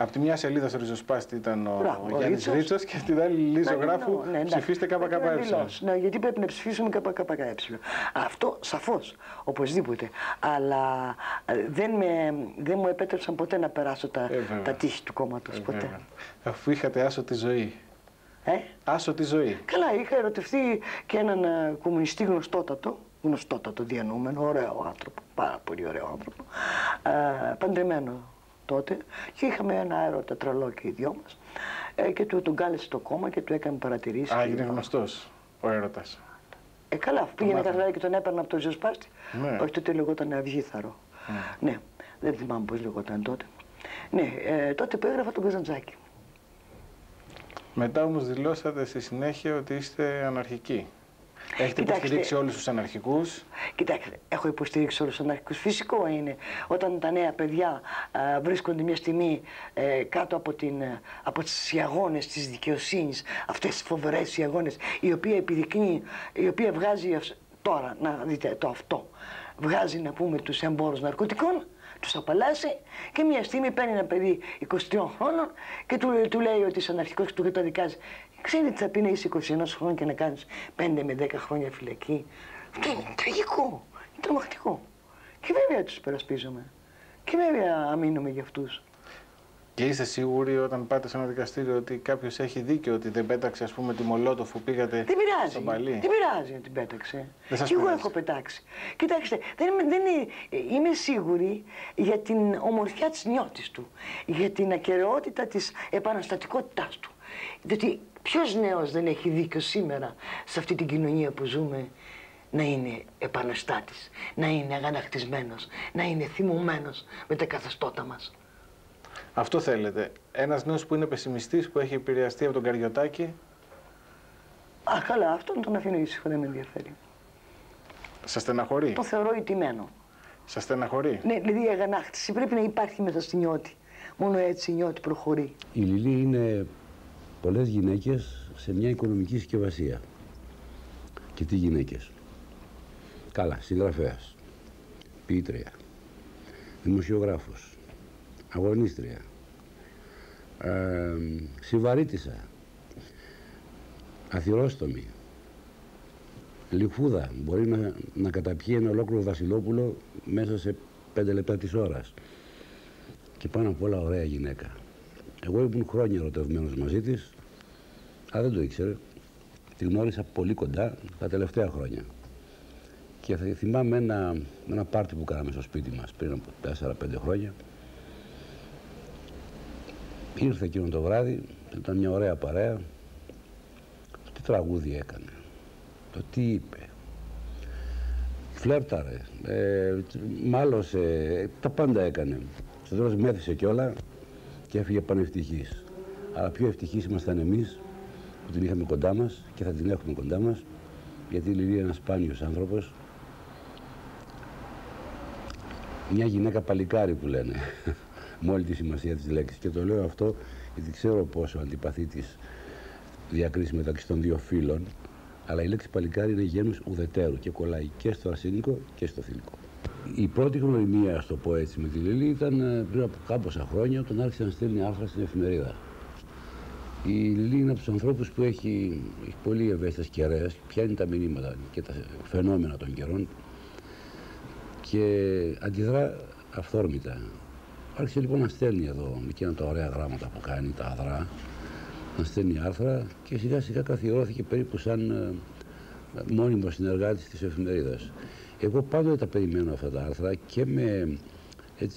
Από τη μια σελίδα στο ριζοσπάστη ήταν ο Γιάννης Ρίτσος και την άλλη Λιλή Ζωγράφου ψηφίστε ΚΚΕ. Ναι, γιατί πρέπει να ψηφίσουμε ΚΚΕ. Αυτό σαφώς, οπωσδήποτε. Αλλά δεν μου επέτρεψαν ποτέ να περάσω τα τείχη του κόμματος. Ποτέ. Αφού είχατε άσωτη ζωή. Άσωτη ζωή. Καλά, είχα ερωτευτεί και έναν κομμουνιστή γνωστότατο διανοούμενο, ωραίο άνθρωπο, πάρα πολύ ωραίο άνθρωπο, παντρεμένο τότε, και είχαμε ένα έρωτα τρελό και οι δυο μας, και τον κάλεσε το κόμμα και του έκανε παρατηρήσεις. Είναι γνωστός ο έρωτας. Καλά, πήγαινε καθαρά και τον έπαιρνα από το ριζοσπάστη. Ναι. Όχι, τότε λεγόταν Αυγήθαρο. Ναι, δεν θυμάμαι πώς λεγόταν τότε. Ναι, τότε που έγραφα τον Καζαντζάκη. Μετά όμως δηλώσατε στη συνέχεια ότι είστε αναρχικοί. Έχετε υποστηρίξει όλους τους αναρχικούς. Κοιτάξτε, έχω υποστηρίξει όλους τους αναρχικούς. Φυσικό είναι όταν τα νέα παιδιά βρίσκονται μια στιγμή κάτω από τις ιαγώνες της δικαιοσύνης, αυτές τις φοβερές ιαγώνες, η οποία βγάζει τώρα, να δείτε το αυτό, βγάζει να πούμε τους εμπόρους ναρκωτικών, τους απαλλάσσει και μια στιγμή παίρνει ένα παιδί 23 χρόνων και του λέει ότι είσαι αναρχικός και του καταδικάζει. Ξέρετε τι θα πει να είσαι 21 χρόνια και να κάνεις 5 με 10 χρόνια φυλακή? Αυτό είναι τραγικό, είναι τρομακτικό. Και βέβαια τους υπερασπίζομαι. Και βέβαια αμήνομαι για αυτούς. Και είστε σίγουροι όταν πάτε σε ένα δικαστήριο ότι κάποιος έχει δίκιο, ότι δεν πέταξε, ας πούμε, τη Μολότοφ που πήγατε στον Παλί? Δεν πειράζει να την πέταξε. Και εγώ έχω πετάξει. Κοιτάξτε, είμαι σίγουρη για την ομορφιά της νιώτης του, για την ακεραιότητα της επαναστατικότητάς του. Διότι ποιος νέος δεν έχει δίκιο σήμερα σε αυτή την κοινωνία που ζούμε να είναι επαναστάτης, να είναι αγανακτισμένος, να είναι θυμωμένος με τα καθεστώτα μας? Αυτό θέλετε. Ένας νέος που είναι πεσημιστής, που έχει επηρεαστεί από τον Καριωτάκη. Καλά, αυτόν τον αφήνω ήσυχο, δεν με ενδιαφέρει. Σας στεναχωρεί? Το θεωρώ ηττημένο. Σας στεναχωρεί? Ναι, δηλαδή η αγανάκτηση πρέπει να υπάρχει μέσα στη νιώτη. Μόνο έτσι η νιώτη προχωρεί. Η Λιλή είναι πολλές γυναίκες σε μια οικονομική συσκευασία. Και τι γυναίκες? Καλά, συγγραφέας, ποιήτρια, δημοσιογράφος, αγωνίστρια, συμβαρίτισσα, αθυρόστομη, λιχούδα, μπορεί να καταπιεί ένα ολόκληρο Βασιλόπουλο μέσα σε 5 λεπτά της ώρας. Και πάνω απ' όλα ωραία γυναίκα. Εγώ ήμουν χρόνια ερωτευμένος μαζί της, αλλά δεν το ήξερε. Τη γνώρισα πολύ κοντά τα τελευταία χρόνια. Και θυμάμαι ένα πάρτι που κάναμε στο σπίτι μας πριν από 4-5 χρόνια. Ήρθε εκείνο το βράδυ, ήταν μια ωραία παρέα. Τι τραγούδι έκανε, το τι είπε. Φλέρταρε, μάλωσε, τα πάντα έκανε. Στο τέλος μέθησε κιόλα και έφυγε πανευτυχής. Αλλά πιο ευτυχείς ήμασταν εμείς που την είχαμε κοντά μας και θα την έχουμε κοντά μας, γιατί η Λιλή είναι ένας σπάνιος άνθρωπος. Μια γυναίκα παλικάρι που λένε, με όλη τη σημασία της λέξης. Και το λέω αυτό γιατί ξέρω πόσο αντιπαθεί τις διακρίσεις μεταξύ των δύο φίλων, αλλά η λέξη παλικάρι είναι γένους ουδετέρου και κολλάει και στο αρσενικό και στο θηλυκό. Η πρώτη γνωριμία, ας το πω έτσι, με τη Λιλή ήταν πριν από κάμποσα χρόνια, όταν άρχισε να στέλνει άρθρα στην εφημερίδα. Η Λιλή είναι από τους ανθρώπους που έχει πολύ ευαίσθητες κεραίες, πιάνει τα μηνύματα και τα φαινόμενα των καιρών και αντιδρά αυθόρμητα. Άρχισε λοιπόν να στέλνει εδώ εκείνα τα ωραία γράμματα που κάνει, τα αδρά, να στέλνει άρθρα και σιγά σιγά καθιερώθηκε περίπου σαν μόνιμος συνεργάτης της εφημερίδας. Εγώ πάντοτε τα περιμένω αυτά τα άρθρα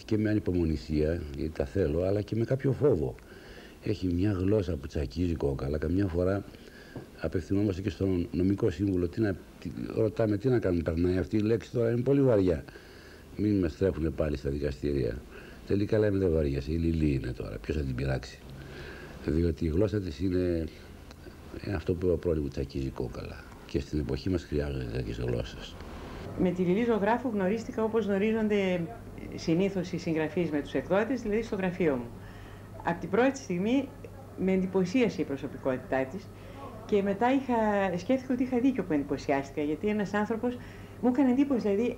και με ανυπομονησία, γιατί τα θέλω, αλλά και με κάποιο φόβο. Έχει μια γλώσσα που τσακίζει κόκαλα. Καμιά φορά απευθυνόμαστε και στον νομικό σύμβουλο, ρωτάμε τι να κάνουμε, περνάει αυτή η λέξη τώρα, είναι πολύ βαριά. Μην με στρέφουν πάλι στα δικαστήρια. Τελικά λέμε δεν βαριέσαι, η Λιλή είναι τώρα, ποιος θα την πειράξει. Διότι η γλώσσα της είναι αυτό που είπα πρώτη, που τσακίζει κόκαλα. Και στην εποχή μας χρειάζονται τέτοιες γλώσσες. Με τη Λιλή Ζωγράφου γνωρίστηκα όπως γνωρίζονται συνήθως οι συγγραφείς με τους εκδότες, δηλαδή στο γραφείο μου. Από την πρώτη στιγμή με εντυπωσίασε η προσωπικότητά της και μετά σκέφτηκα ότι είχα δίκιο που εντυπωσιάστηκα, γιατί ένας άνθρωπος μου έκανε εντύπωση, δηλαδή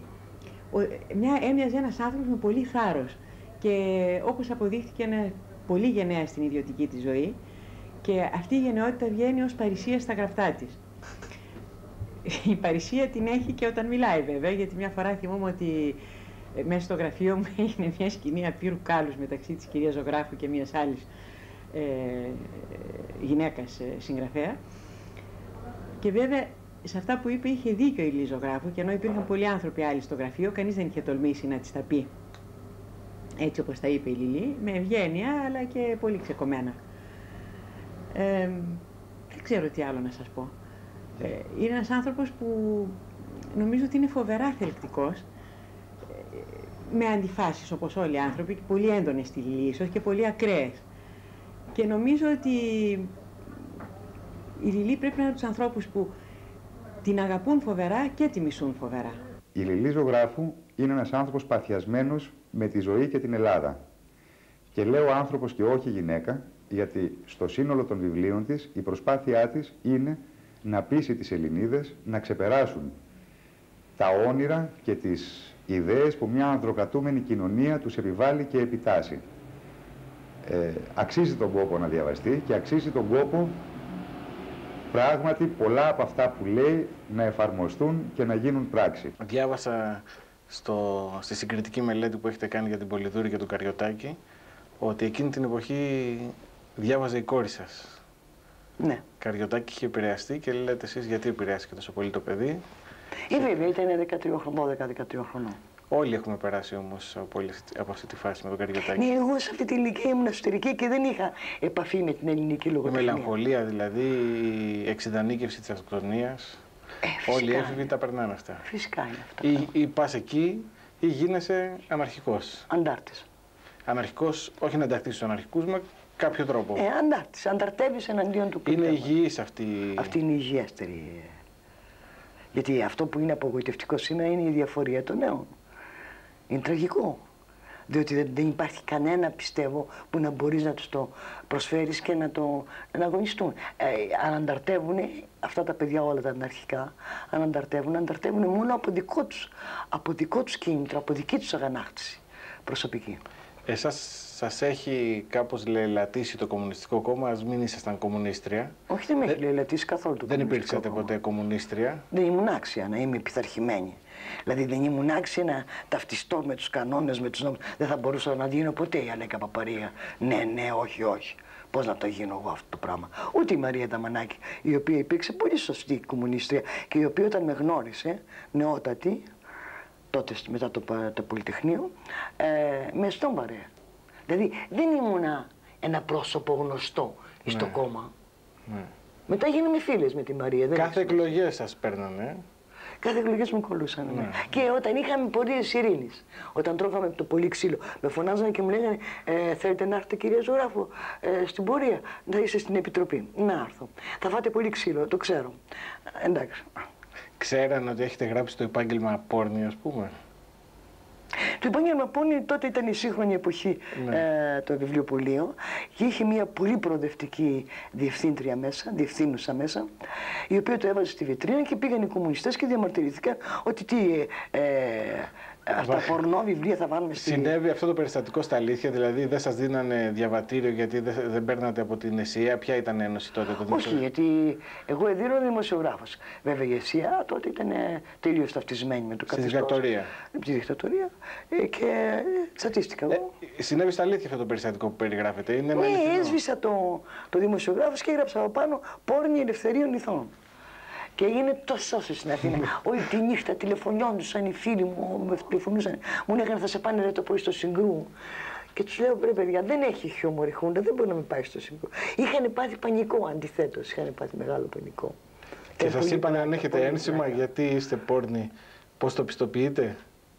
έμοιαζε ένας άνθρωπος με πολύ θάρρος και όπως αποδείχθηκε πολύ γενναία στην ιδιωτική της ζωή και αυτή η γενναιότητα βγαίνει ως παρησία στα γραφτά της. Η παρησία την έχει και όταν μιλάει βέβαια, γιατί μια φορά θυμούμαι ότι μέσα στο γραφείο μου έγινε μια σκηνή απείρου κάλους μεταξύ της κυρίας Ζωγράφου και μιας άλλης γυναίκας συγγραφέα. Και βέβαια σε αυτά που είπε είχε δίκιο η Λιλή Ζωγράφου, και ενώ υπήρχαν πολλοί άνθρωποι άλλοι στο γραφείο, κανείς δεν είχε τολμήσει να της τα πει έτσι όπως τα είπε η Λιλή, με ευγένεια αλλά και πολύ ξεκομμένα. Δεν ξέρω τι άλλο να σας πω. Είναι ένας άνθρωπος που νομίζω ότι είναι φοβερά θελκτικός, με αντιφάσεις όπως όλοι οι άνθρωποι, και πολύ έντονες στη Λιλή ίσως και πολύ ακραίες. Και νομίζω ότι η Λιλή πρέπει να είναι από τους ανθρώπους που την αγαπούν φοβερά και τη μισούν φοβερά. Η Λιλή Ζωγράφου είναι ένας άνθρωπος παθιασμένος με τη ζωή και την Ελλάδα. Και λέω άνθρωπος και όχι γυναίκα, γιατί στο σύνολο των βιβλίων της η προσπάθειά της είναι να πείσει τις Ελληνίδες να ξεπεράσουν τα όνειρα και τις ιδέες που μια ανδροκρατούμενη κοινωνία τους επιβάλλει και επιτάσσει. Αξίζει τον κόπο να διαβαστεί και αξίζει τον κόπο πράγματι πολλά από αυτά που λέει να εφαρμοστούν και να γίνουν πράξη. Διάβασα στη συγκριτική μελέτη που έχετε κάνει για την Πολυδούρη και τον Καριωτάκη ότι εκείνη την εποχή διάβαζε η κόρη σας. Ναι. Καριωτάκη είχε επηρεαστεί και λέτε εσείς γιατί επηρεάστηκε τόσο πολύ το παιδί. Βέβαια ήταν 13 χρονών. Όλοι έχουμε περάσει όμως από αυτή τη φάση με τον Καριωτάκη. Ναι, εγώ σε αυτή τη ηλικία ήμουν εσωτερική και δεν είχα επαφή με την ελληνική λογοτεχνία. Η μελαγχολία δηλαδή, η εξειδανίκευση της αυτοκτονίας. Όλοι οι έφηβοι τα περνάνε αυτά. Φυσικά είναι αυτά. Ή πας εκεί ή γίνεσαι αναρχικός. Αντάρτης. Αναρχικός, όχι να ενταχθείς στους αναρχικούς με κάποιο τρόπο. Αντάρτης. Ανταρτεύεις εναντίον του Είναι υγιής αυτή. Αυτή είναι η υγιέστερη. Γιατί αυτό που είναι απογοητευτικό σήμερα είναι η διαφορία των νέων. Είναι τραγικό. Διότι δεν υπάρχει κανένα, πιστεύω, που να μπορείς να τους το προσφέρεις και να το αγωνιστούν. Αν ανταρτεύουν αυτά τα παιδιά όλα τα αναρχικά, αν ανταρτεύουν μόνο από δικό τους κίνητρο, από δική τους αγανάκτηση προσωπική. Εσάς σας έχει κάπως λαιλατήσει το Κομμουνιστικό Κόμμα, ας μην ήσασταν κομμουνίστρια. Όχι, δεν με έχει λαιλατήσει καθόλου το Δεν Κομμουνιστικό υπήρξατε Κόμμα. ποτέ κομμουνίστρια. Δεν ήμουν άξια να είμαι πειθαρχημένη Δηλαδή δεν ήμουν άξια να ταυτιστώ με τους κανόνες, με τους νόμους. Δεν θα μπορούσα να γίνω ποτέ η Αλέκα Παπαρία. Ναι, όχι, όχι. Πώς να το γίνω εγώ αυτό το πράγμα. Ούτε η Μαρία Νταμανάκη, η οποία υπήρξε πολύ σωστή κομμουνίστρια και η οποία όταν με γνώρισε, νεότατη, τότε μετά το Πολυτεχνείο, με στόμπαρε. Δηλαδή δεν ήμουνα ένα πρόσωπο γνωστό στο κόμμα. Ναι. Μετά γίναμε φίλες με τη Μαρία. Κάθε εκλογές σας παίρνανε. Κάθε εκλογές μου κολούσαν. Ναι. Και όταν είχαμε πορείες ειρήνης, όταν τρώγαμε το πολύ ξύλο, με φωνάζανε και μου λέγανε θέλετε να έρθετε κυρία Ζωγράφο στην πορεία, να είστε στην Επιτροπή. Να έρθω. Θα φάτε πολύ ξύλο, το ξέρω. Εντάξει. Ξέραν ότι έχετε γράψει το επάγγελμα πόρνη, ας πούμε. Το επάγγελμα πόρνη τότε ήταν η σύγχρονη εποχή το βιβλιοπωλείο και είχε μια πολύ προοδευτική διευθύντρια μέσα, διευθύνουσα μέσα, η οποία το έβαζε στη βιτρίνα και πήγαν οι κομμουνιστές και διαμαρτυρήθηκαν ότι αυτά πορνό βιβλία θα βάλουμε στη... Συνέβη αυτό το περιστατικό στα αλήθεια, δηλαδή δεν σας δίνανε διαβατήριο γιατί δεν παίρνατε από την ΕΣΥΑ. Ποια ήταν η ένωση τότε? Όχι, γιατί εγώ εδίωνα δημοσιογράφος. Βέβαια η ΕΣΥΑ τότε ήταν τελείως ταυτισμένη με το καθεστώς. Στη δικτατορία. Με τη δικτατορία και τσατίστηκα εγώ. Συνέβη στα αλήθεια αυτό το περιστατικό που περιγράφετε? Είναι Ναι, έσβησα το δημοσιογράφος και έγραψα από πάνω πόρνη ελευθερίων ηθών. Και έγινε τόσο στην Αθήνα. Όλη τη νύχτα τηλεφωνιόντουσαν οι φίλοι μου, με τηλεφωνούσαν. Μου λέγανε θα σε πάνε το πρωί στο Συγκρού. Και τους λέω: Ρε παιδιά, δεν έχει χιούμορ η Χούντα, δεν μπορεί να με πάει στο Συγκρού. Είχαν πάθει πανικό αντιθέτως, είχαν πάθει μεγάλο πανικό. Και σας είπαν αν έχετε ένσημα, γιατί είστε πόρνη, πώς το πιστοποιείτε?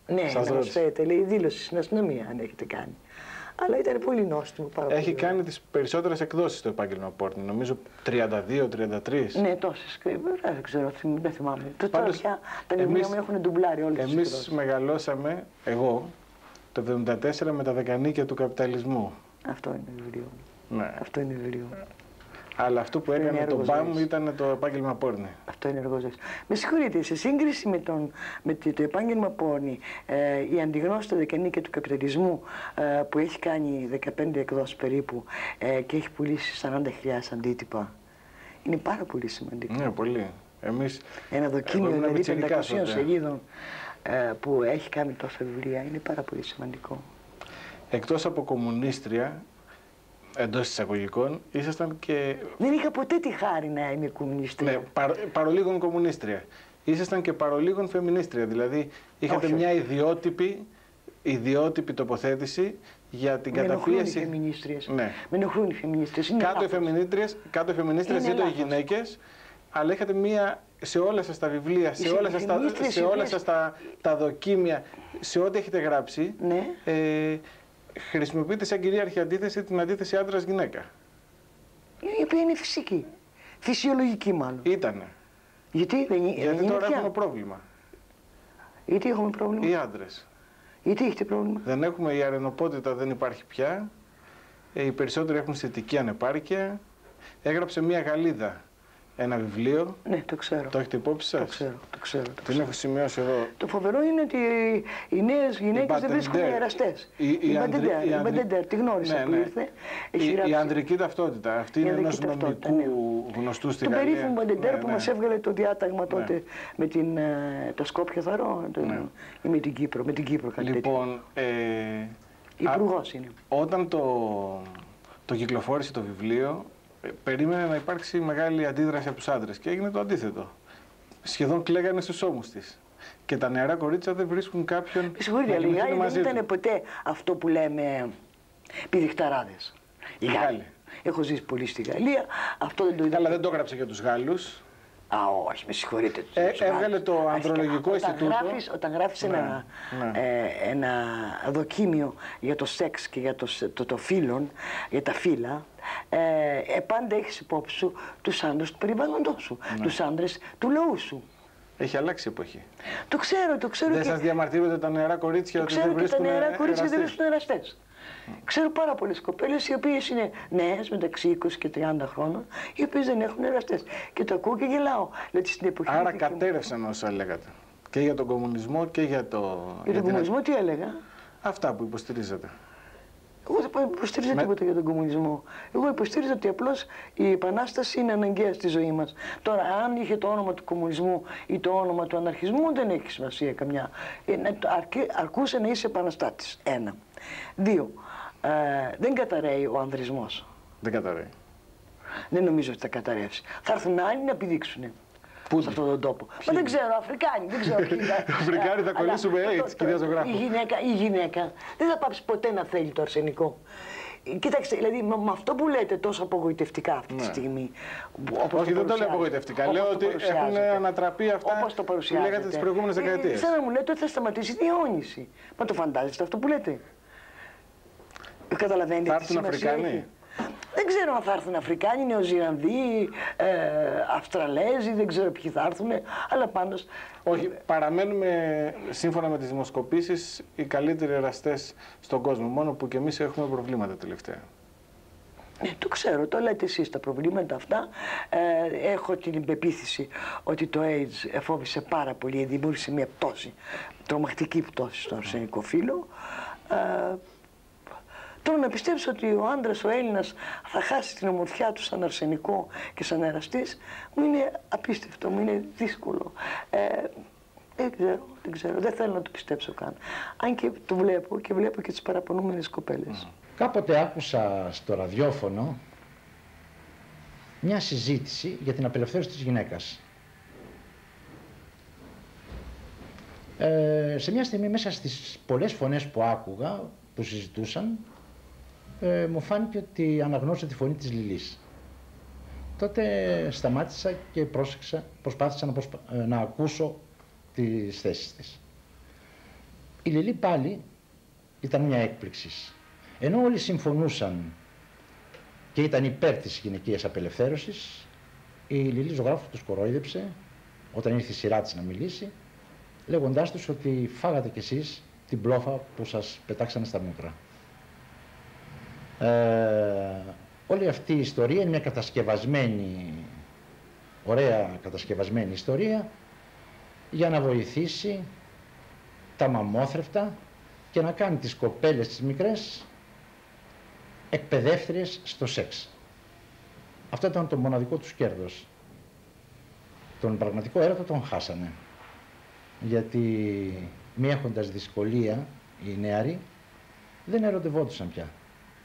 Ναι, να μας φέρετε, λέει δήλωση στην αστυνομία αν έχετε κάνει. Αλλά ήταν πολύ νόστιμο. Έχει κάνει τις περισσότερες εκδόσεις το επάγγελμα πόρνη, νομίζω 32-33. Ναι, τόσες. Δεν ξέρω, δεν θυμάμαι. Τώρα πια τα βιβλία μου έχουν ντουμπλάρει όλες τις εκδόσεις. Εμείς μεγαλώσαμε, εγώ, το 1974 με τα δεκανίκια του καπιταλισμού. Αυτό είναι βιβλίο. Ναι. Αυτό είναι βιβλίο. Αλλά αυτό που έκανε το μπαμ ήταν το επάγγελμα πόρνη. Αυτό είναι έργο ζωής. Με συγχωρείτε, σε σύγκριση με το επάγγελμα πόρνη, η αντιγνώστητα δεκανίκια του καπιταλισμού που έχει κάνει 15 εκδόσεις περίπου και έχει πουλήσει 40.000 αντίτυπα, είναι πάρα πολύ σημαντικό. Ναι, πολύ. Ένα δοκίμιο δηλαδή 500 σελίδων που έχει κάνει τόσα βιβλία είναι πάρα πολύ σημαντικό. Εκτός από κομμουνίστρια, εντός εισαγωγικών, ήσασταν και... Δεν είχα ποτέ τη χάρη να είμαι κομμουνίστρια. Ναι, παρολίγων κομμουνίστρια. Ήσασταν και παρολίγων φεμινίστρια, δηλαδή είχατε μια ιδιότυπη τοποθέτηση για την καταπίεση... Με ενοχλούν οι φεμινίστριες. Ναι. Με ενοχλούν οι φεμινίστριες. Κάτω οι φεμινίστριες ζήτω οι γυναίκες, αλλά είχατε μία σε όλα σας τα βιβλία, σε όλα σας τα δοκίμια, σε ό,τι έχετε γράψει, ναι. Χρησιμοποιείτε σαν κυρίαρχη αντίθεση την αντίθεση άντρας-γυναίκα. Η οποία είναι φυσική. Φυσιολογική μάλλον. Ήτανε. Γιατί τώρα έχουμε πρόβλημα. Γιατί έχουμε πρόβλημα? Οι άντρες. Γιατί έχετε πρόβλημα? Δεν έχουμε, η αρενοπότητα δεν υπάρχει πια. Οι περισσότεροι έχουν αισθητική ανεπάρκεια. Έγραψε μια Γαλλίδα ένα βιβλίο. Ναι, το ξέρω. Το έχετε υπόψη σας? Το ξέρω. Την έχω σημειώσει εδώ. Το φοβερό είναι ότι οι νέες γυναίκες δεν βρίσκουν εραστές. Η Μπαντεντέρ, τη γνώρισα που ήρθε. Η ανδρική ταυτότητα. Αυτή είναι ενός νομικού γνωστού στη Γαλλία. Το περίφημο Μπαντεντέρ που μας έβγαλε το διάταγμα τότε με τα Σκόπια Θαρό ή με την Κύπρο. Κάτι λοιπόν, υπουργός είναι. Όταν το κυκλοφόρησε το βιβλίο, περίμενε να υπάρξει μεγάλη αντίδραση από τους άντρες και έγινε το αντίθετο. Σχεδόν κλαίγανε στους ώμους της. Και τα νεαρά κορίτσια δεν βρίσκουν κάποιον. Συγχωρείτε, αλλά οι Γάλλοι δεν ήταν ποτέ αυτό που λέμε πηδιχταράδες. Οι Γάλλοι. Έχω ζήσει πολύ στη Γαλλία. Αυτό δεν το είδα. Αλλά δεν το έγραψε για τους Γάλλους. Α, όχι, με συγχωρείτε. Έβγαλε το Ανδρολογικό Ινστιτούτο. Όταν γράφεις ένα δοκίμιο για το σεξ και για το φύλον, για τα φύλλα, πάντα έχεις υπόψη σου τους άντρες του περιβάλλοντος σου, τους άντρες του λαού σου. Έχει αλλάξει η εποχή. Το ξέρω. Δεν σας διαμαρτύρονται τα νεαρά κορίτσια ότι δεν βρίσκουν εραστές? Τα νεαρά κορίτσια δεν βρίσκουν εραστές. Ξέρω πάρα πολλές κοπέλες οι οποίες είναι νέες, μεταξύ 20 και 30 χρόνων, οι οποίες δεν έχουν εραστές. Και το ακούω και γελάω. Δηλαδή, στην εποχή άρα κατέρευσαν όσα λέγατε. Και για τον κομμουνισμό και για το... Για τον κομμουνισμό τι έλεγα? Αυτά που υποστηρίζετε. Εγώ υποστήριζα τίποτα για τον κομμουνισμό. Εγώ υποστήριζα ότι απλώς η επανάσταση είναι αναγκαία στη ζωή μας. Τώρα, αν είχε το όνομα του κομμουνισμού ή το όνομα του αναρχισμού, δεν έχει σημασία καμιά. Αρκούσε να είσαι επαναστάτης. 1. 2. Δεν καταραίει ο ανδρισμός. Δεν καταραίει. Δεν νομίζω ότι θα καταρρεύσει. Θα έρθουν άλλοι να επιδείξουν. Πού σε αυτόν τον τόπο. Μα δεν ξέρω, Αφρικάνοι, δεν ξέρω ποιοι θα. Αφρικάνοι θα κολλήσουμε AIDS, κυρία Ζωγράφου. Η γυναίκα δεν θα πάψει ποτέ να θέλει το αρσενικό. Κοιτάξτε, δηλαδή με αυτό που λέτε τόσο απογοητευτικά αυτή τη στιγμή. Όχι, δεν το λέω απογοητευτικά. Λέω ότι έχουν ανατραπεί αυτά που λέγατε τις προηγούμενες δεκαετίες. Σαν να μου λέτε ότι θα σταματήσει η διαιώνιση. Μα το φαντάζεστε αυτό που λέτε. Καταλαβαίνετε. Θα έρθουν Αφρικάνοι. Δεν ξέρω αν θα έρθουν Αφρικάνοι, Νεοζηλανδοί, Αυστραλέζοι, δεν ξέρω ποιοι θα έρθουν, αλλά πάντως... Όχι, παραμένουμε σύμφωνα με τις δημοσκοπήσεις οι καλύτεροι εραστές στον κόσμο, μόνο που και εμείς έχουμε προβλήματα τελευταία. Το ξέρω, το λέτε εσείς τα προβλήματα αυτά. Έχω την πεποίθηση ότι το AIDS εφόβησε πάρα πολύ, δημιούργησε μια πτώση, τρομακτική πτώση στο αρσενικό φύλλο. Τώρα να πιστέψω ότι ο άντρας, ο Έλληνας, θα χάσει την ομορφιά του σαν αρσενικό και σαν εραστής, μου είναι απίστευτο, μου είναι δύσκολο. Δεν ξέρω, δεν θέλω να το πιστέψω καν. Αν και το βλέπω και βλέπω και τις παραπονούμενες κοπέλες. Κάποτε άκουσα στο ραδιόφωνο μια συζήτηση για την απελευθέρωση της γυναίκας. Σε μια στιγμή μέσα στις πολλές φωνές που άκουγα, που συζητούσαν, μου φάνηκε ότι αναγνώρισα τη φωνή της Λιλής. Τότε σταμάτησα και προσπάθησα να ακούσω τις θέσεις της. Η Λιλή πάλι ήταν μια έκπληξη. Ενώ όλοι συμφωνούσαν και ήταν υπέρ της γυναικείας απελευθέρωσης, η Λιλή Ζωγράφου τους κορόιδεψε όταν ήρθε η σειρά της να μιλήσει, λέγοντάς τους ότι φάγατε κι εσείς την πλόφα που σας πετάξανε στα μούτρα. Όλη αυτή η ιστορία είναι μια κατασκευασμένη, ωραία κατασκευασμένη ιστορία για να βοηθήσει τα μαμόθρευτα και να κάνει τις κοπέλες τις μικρές εκπαιδεύτριες στο σεξ. Αυτό ήταν το μοναδικό τους κέρδος. Τον πραγματικό έρωτα τον χάσανε. Γιατί μη έχοντας δυσκολία οι νεαροί δεν ερωτευόντουσαν πια.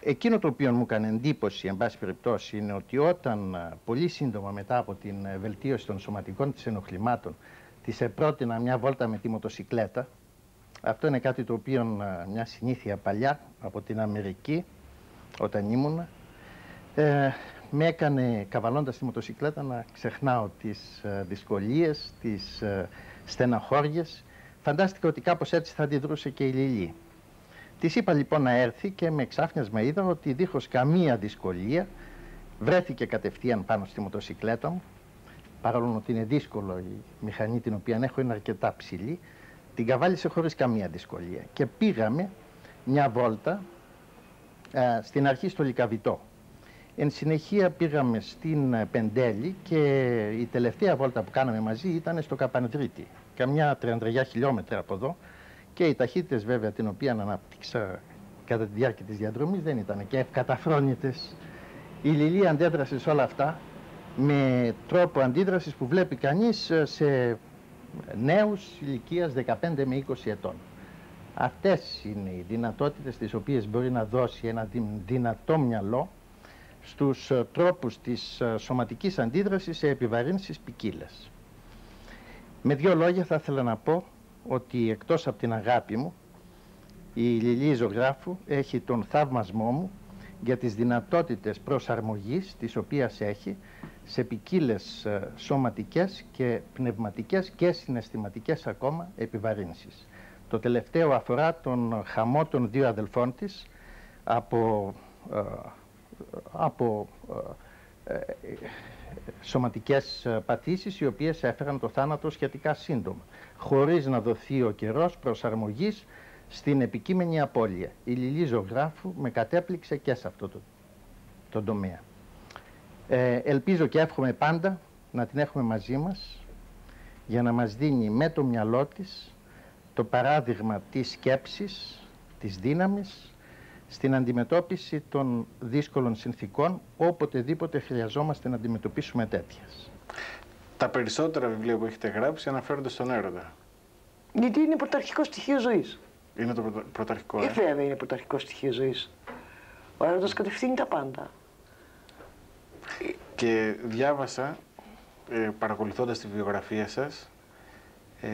Εκείνο το οποίο μου έκανε εντύπωση, εν πάση περιπτώσει, είναι ότι όταν πολύ σύντομα μετά από την βελτίωση των σωματικών της ενοχλημάτων της επρότεινα μια βόλτα με τη μοτοσικλέτα, αυτό είναι κάτι το οποίο μια συνήθεια παλιά από την Αμερική, όταν ήμουνα, με έκανε καβαλώντας τη μοτοσικλέτα να ξεχνάω τις δυσκολίες, τις στεναχώριες. Φαντάστηκα ότι κάπως έτσι θα αντιδρούσε και η Λιλή. Της είπα λοιπόν να έρθει και με εξάφνιασμα είδα ότι δίχως καμία δυσκολία βρέθηκε κατευθείαν πάνω στη μοτοσικλέτα μου, παρόλο ότι είναι δύσκολο, η μηχανή την οποία έχω είναι αρκετά ψηλή, την καβάλισε χωρίς καμία δυσκολία και πήγαμε μια βόλτα στην αρχή στο Λυκαβητό. Εν συνεχεία πήγαμε στην Πεντέλη και η τελευταία βόλτα που κάναμε μαζί ήταν στο Καπανδρίτη, καμιά 33 χιλιόμετρα από εδώ, και οι ταχύτητες βέβαια την οποία αναπτύξα κατά τη διάρκεια της διαδρομής δεν ήταν και ευκαταφρόνητες. Η Λιλή αντέδρασε σε όλα αυτά με τρόπο αντίδρασης που βλέπει κανείς σε νέους ηλικίας 15 με 20 ετών. Αυτές είναι οι δυνατότητες τις οποίες μπορεί να δώσει ένα δυνατό μυαλό στους τρόπους της σωματικής αντίδρασης σε επιβαρύνσεις ποικίλες. Με δύο λόγια θα ήθελα να πω ότι εκτός από την αγάπη μου, η Λιλή Ζωγράφου έχει τον θαυμασμό μου για τις δυνατότητες προσαρμογής τις οποίες έχει σε ποικίλες σωματικές και πνευματικές και συναισθηματικές ακόμα επιβαρύνσεις. Το τελευταίο αφορά τον χαμό των δύο αδελφών της από σωματικές παθήσεις οι οποίες έφεραν το θάνατο σχετικά σύντομα, χωρίς να δοθεί ο καιρός προσαρμογής στην επικείμενη απώλεια. Η Λιλή Ζωγράφου με κατέπληξε και σε αυτό το τομέα. Ελπίζω και εύχομαι πάντα να την έχουμε μαζί μας για να μας δίνει με το μυαλό της το παράδειγμα της σκέψης, της δύναμης, στην αντιμετώπιση των δύσκολων συνθήκων, οποτεδήποτε χρειαζόμαστε να αντιμετωπίσουμε τέτοιες. Τα περισσότερα βιβλία που έχετε γράψει αναφέρονται στον έρωτα. Γιατί είναι πρωταρχικό στοιχείο ζωής. Είναι το πρωταρχικό, Βέβαια είναι πρωταρχικό στοιχείο ζωής. Ο έρωτας κατευθύνει τα πάντα. Και διάβασα, παρακολουθώντας τη βιογραφία σας,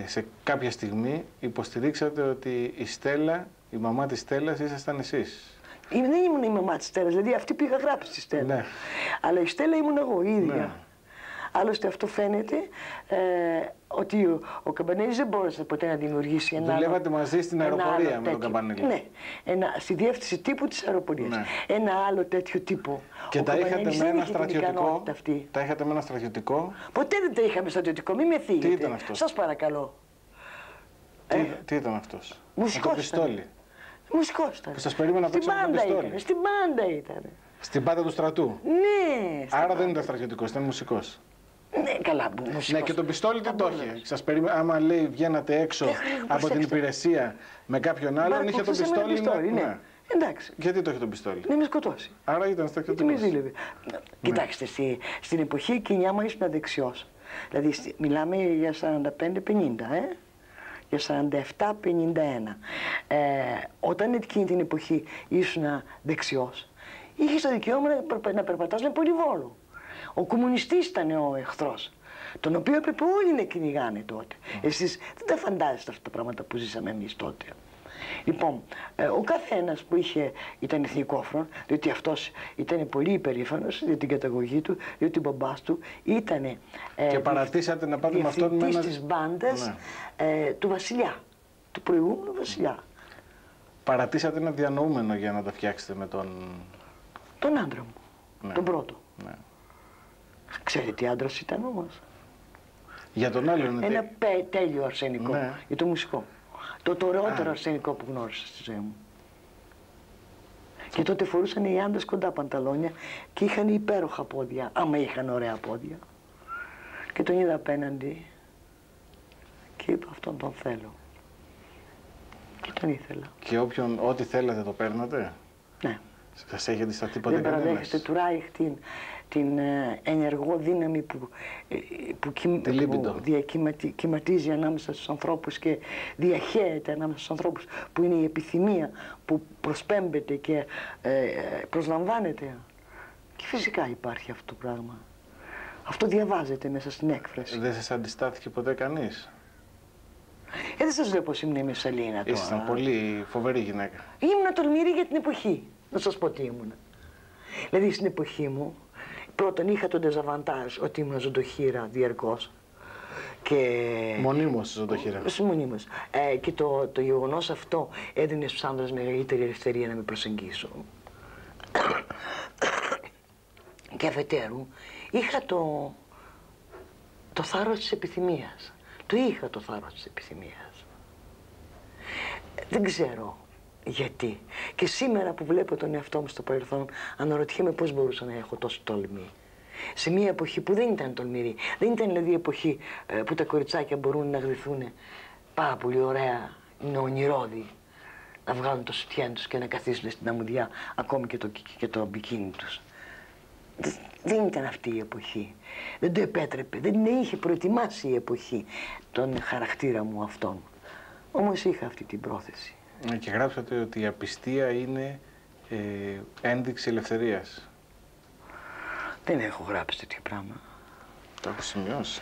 σε κάποια στιγμή υποστηρίξατε ότι η Στέλλα, η μαμά της Στέλλας, ήσασταν εσείς. Δεν ήμουν η μαμά της Στέλλας, δηλαδή αυτή που είχα γράψει στη Στέλλα. Ναι. Αλλά η Στέλλα ήμουν εγώ η ίδια. Ναι. Άλλωστε αυτό φαίνεται ότι ο Καμπανέλης δεν μπόρεσε ποτέ να δημιουργήσει ένα. Δουλεύατε μαζί στην αεροπορία με τον Καμπανέλη. Ναι, στη διεύθυνση τύπου της αεροπορίας. Ναι. Ένα άλλο τέτοιο τύπο. Και τα είχατε με ένα στρατιωτικό. Τα είχατε με ένα στρατιωτικό. Ποτέ δεν τα είχαμε στρατιωτικό, μην με θίγετε. Τι ήταν αυτός? Σας παρακαλώ. Τι ήταν αυτός? Μουσικός το πιστόλι. Μουσικός ήταν. Που σας περίμενα απ' έξω με το πιστόλι. Στην μπάντα ήταν. Στην πάντα του στρατού. Ναι. Άρα δεν ήταν στρατιωτικός, ήταν μουσικός. Ναι, καλά, μουσικός. Ναι, και το πιστόλι τι το είχε? Σας περίμενα, άμα λέει βγαίνατε έξω από την υπηρεσία με κάποιον άλλον, είχε το πιστόλι. Ναι. Εντάξει. Γιατί το είχε το πιστόλι? Να με σκοτώσει. Άρα ήταν στρατιωτικός. Τι με ζήλευε. Κοιτάξτε, στην εποχή εκείνη άμα ήσουν δεξιός, δηλαδή μιλάμε για 45-50, για 47-51. Όταν εκείνη την εποχή ήσουν δεξιός, είχες το δικαίωμα να περπατάς με πολυβόλο. Ο κομμουνιστής ήταν ο εχθρός, τον οποίο έπρεπε όλοι να κυνηγάνε τότε. Εσείς δεν τα φαντάζεστε αυτά τα πράγματα που ζήσαμε εμείς τότε. Λοιπόν, ο καθένας που ήταν εθνικόφρον, διότι αυτός ήταν πολύ υπερήφανος για την καταγωγή του, διότι ο μπαμπάς του ήταν και παρατήσατε να πάτε με αυτόν με διευθυντής της μπάντας του βασιλιά, του προηγούμενου βασιλιά. Παρατήσατε ένα διανοούμενο για να το φτιάξετε με τον άντρα μου, τον πρώτο. Ναι. Ξέρετε τι άντρας ήταν όμως? Για τον άλλο είναι ένα τέλειο αρσενικό, για το μουσικό. Το ωραιότερο αρσενικό που γνώρισα στη ζωή μου. Και τότε φορούσαν οι άντρες κοντά πανταλόνια και είχαν υπέροχα πόδια, άμα είχαν ωραία πόδια. Και τον είδα απέναντι και είπα αυτόν τον θέλω. Και τον ήθελα. Και ό,τι θέλατε το παίρνατε? Ναι. Σας έχει αντισταθεί ποτέ κανένας? κανένας? Δεν παραδέχεστε του Ράιχ την ενεργό δύναμη που κυματίζει ανάμεσα στους ανθρώπους και διαχέεται ανάμεσα στους ανθρώπους, που είναι η επιθυμία που προσπέμπεται και προσλαμβάνεται. Και φυσικά υπάρχει αυτό το πράγμα. Αυτό διαβάζεται μέσα στην έκφραση. Δεν σας αντιστάθηκε ποτέ κανείς? Δεν σας λέω πως ήμουν η Μεσσαλίνα τώρα. Ήσασταν πολύ φοβερή γυναίκα. Ήμουν τολμηρή για την εποχή. Να σας πω τι ήμουν. Δηλαδή στην εποχή μου, πρώτον είχα τον δεζαβαντάζ ότι ήμουν ζωντοχύρα διαρκώς. Μονίμως ζωντοχύρα. Μονίμως. Και το γεγονός αυτό έδινε στους άνδρες μεγαλύτερη ελευθερία να με προσεγγίσουν. Και αφετέρου, είχα το θάρρος της επιθυμίας. Το είχα το θάρρος της επιθυμίας. Δεν ξέρω γιατί. Και σήμερα που βλέπω τον εαυτό μου στο παρελθόν, αναρωτιέμαι πώς μπορούσα να έχω τόσο τόλμη. Σε μια εποχή που δεν ήταν τολμηρή. Δεν ήταν δηλαδή η εποχή που τα κοριτσάκια μπορούν να γδυθούν πάρα πολύ ωραία, είναι ονειρόδι, να βγάλουν το σουτιέν τους και να καθίσουν στην αμμουδιά, ακόμη και το μπικίνι τους. Δεν ήταν αυτή η εποχή. Δεν το επέτρεπε. Δεν είχε προετοιμάσει η εποχή τον χαρακτήρα μου αυτόν. Όμως είχα αυτή την πρόθεση. Και γράψατε ότι η απιστία είναι ένδειξη ελευθερίας. Δεν έχω γράψει τέτοιο πράγμα. Το έχω σημειώσει.